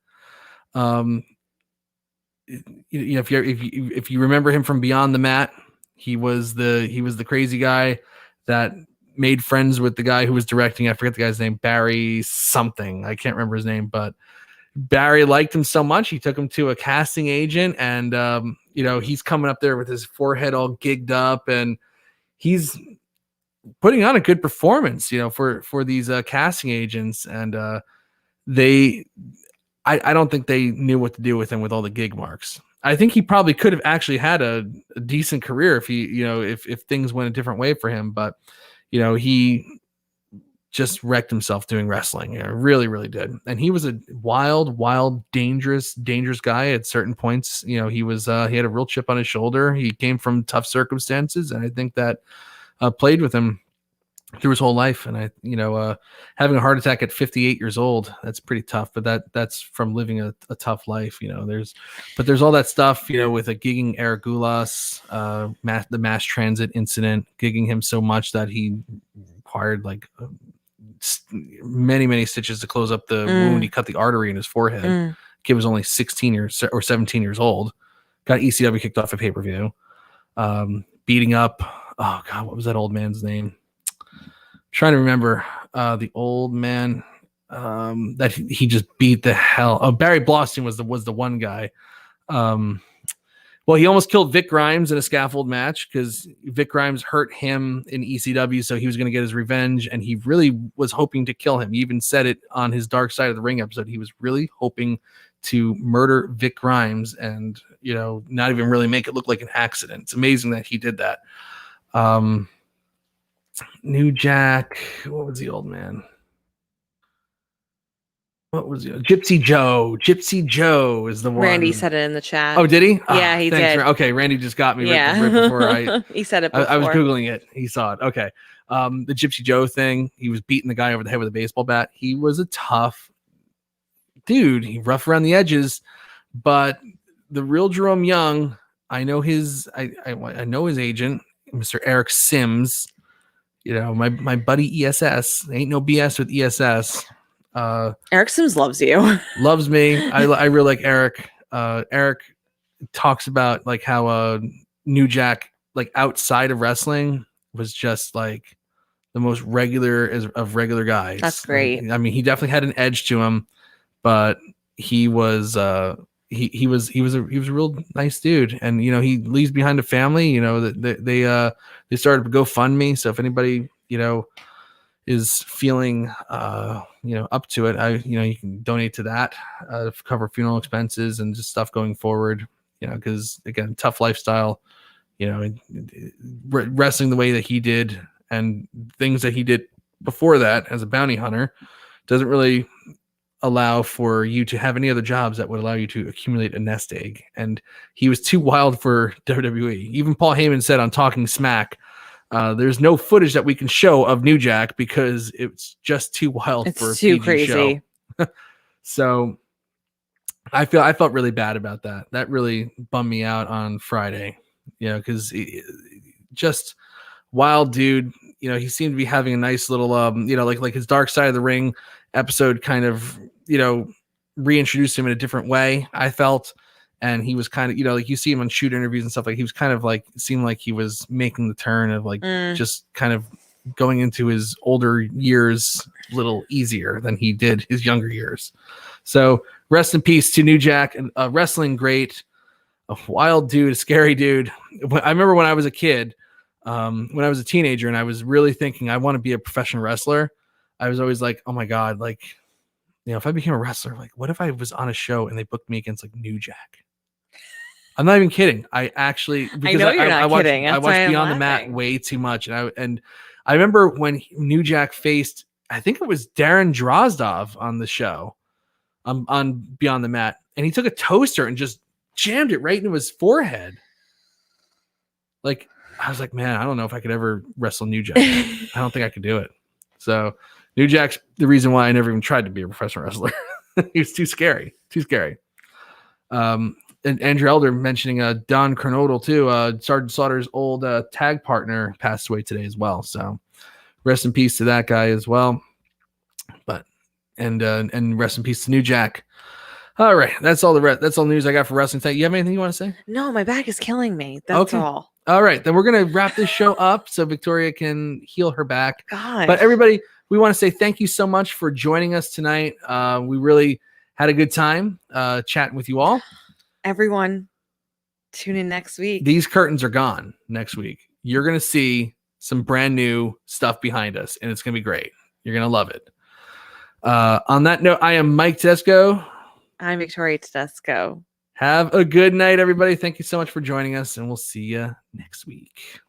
If you remember him from Beyond the Mat, he was the crazy guy that made friends with the guy who was directing. I forget the guy's name, Barry something. I can't remember his name, but Barry liked him so much he took him to a casting agent, and he's coming up there with his forehead all gigged up, and he's putting on a good performance, for these casting agents, and I don't think they knew what to do with him with all the gig marks. I think he probably could have actually had a decent career if if things went a different way for him, but he just wrecked himself doing wrestling. Really, really did. And he was a wild, dangerous guy at certain points. He had a real chip on his shoulder. He came from tough circumstances, and I think that played with him through his whole life. And having a heart attack at 58 years old, that's pretty tough, but that's from living a tough life. There's all that stuff, with a gigging Eric Goulas, the mass transit incident, gigging him so much that he required many stitches to close up the wound. He cut the artery in his forehead. Kid was only 16 or 17 years old, got ECW kicked off a pay-per-view, beating up, oh God, what was that old man's name? Trying to remember the old man that he just beat the hell. Oh, Barry Blaustein was the one guy. Well, he almost killed Vic Grimes in a scaffold match because Vic Grimes hurt him in ECW, so he was going to get his revenge, and he really was hoping to kill him. He even said it on his Dark Side of the Ring episode. He was really hoping to murder Vic Grimes and not even really make it look like an accident. It's amazing that he did that. New Jack, what was the old man? What was it? Gypsy Joe. Gypsy Joe is the one. Randy said it in the chat. Oh, did he? Yeah, he did. Okay, Randy just got me right before he said it before. I was Googling it. He saw it. Okay. The Gypsy Joe thing, he was beating the guy over the head with a baseball bat. He was a tough dude. He rough around the edges, but the real Jerome Young, I know I know his agent, Mr. Eric Sims. My buddy ESS. Ain't no BS with ESS. Eric Sims loves you. Loves me. I really like Eric. Eric talks about how New Jack, outside of wrestling, was just the most regular of regular guys. That's great. I mean, he definitely had an edge to him, but he was he was a real nice dude, and he leaves behind a family. They started to GoFundMe, so if anybody is feeling up to it, you can donate to that to cover funeral expenses and just stuff going forward. Because again, tough lifestyle. Wrestling the way that he did and things that he did before that as a bounty hunter doesn't really allow for you to have any other jobs that would allow you to accumulate a nest egg. And he was too wild for WWE. Even Paul Heyman said on Talking Smack, there's no footage that we can show of New Jack because it's just too wild for a too PG crazy show. So I felt really bad about that. That really bummed me out on Friday, because just wild dude. He seemed to be having a nice little, like his Dark Side of the Ring episode kind of, reintroduced him in a different way, I felt. And he was kind of, you see him on shoot interviews and stuff, he was kind of seemed like he was making the turn of just kind of going into his older years a little easier than he did his younger years. So rest in peace to New Jack, and wrestling great, a wild dude, a scary dude. I remember when I was a kid, when I was a teenager and I was really thinking I want to be a professional wrestler, I was always like, oh my God, if I became a wrestler, what if I was on a show and they booked me against New Jack? I'm not even kidding. I actually, because I watched Beyond the Mat way too much. And I remember when New Jack faced, I think it was Darren Drozdov on the show, on Beyond the Mat. And he took a toaster and just jammed it right into his forehead. I was like, man, I don't know if I could ever wrestle New Jack. I don't think I could do it. So New Jack's the reason why I never even tried to be a professional wrestler. He was too scary. And Andrew Elder mentioning Don Kernodle too. Sergeant Slaughter's old tag partner passed away today as well. So rest in peace to that guy as well. But and rest in peace to New Jack. All right, that's all the news I got for wrestling tonight. You have anything you want to say? No, my back is killing me. That's all. All right, then we're gonna wrap this show up so Victoria can heal her back. God. But everybody, we want to say thank you so much for joining us tonight. We really had a good time chatting with you all. Everyone, tune in next week. These curtains are gone next week. You're gonna see some brand new stuff behind us, and it's gonna be great. You're gonna love it. On that note, I am Mike Tedesco. I'm Victoria Tedesco. Have a good night, everybody. Thank you so much for joining us, and we'll see you next week.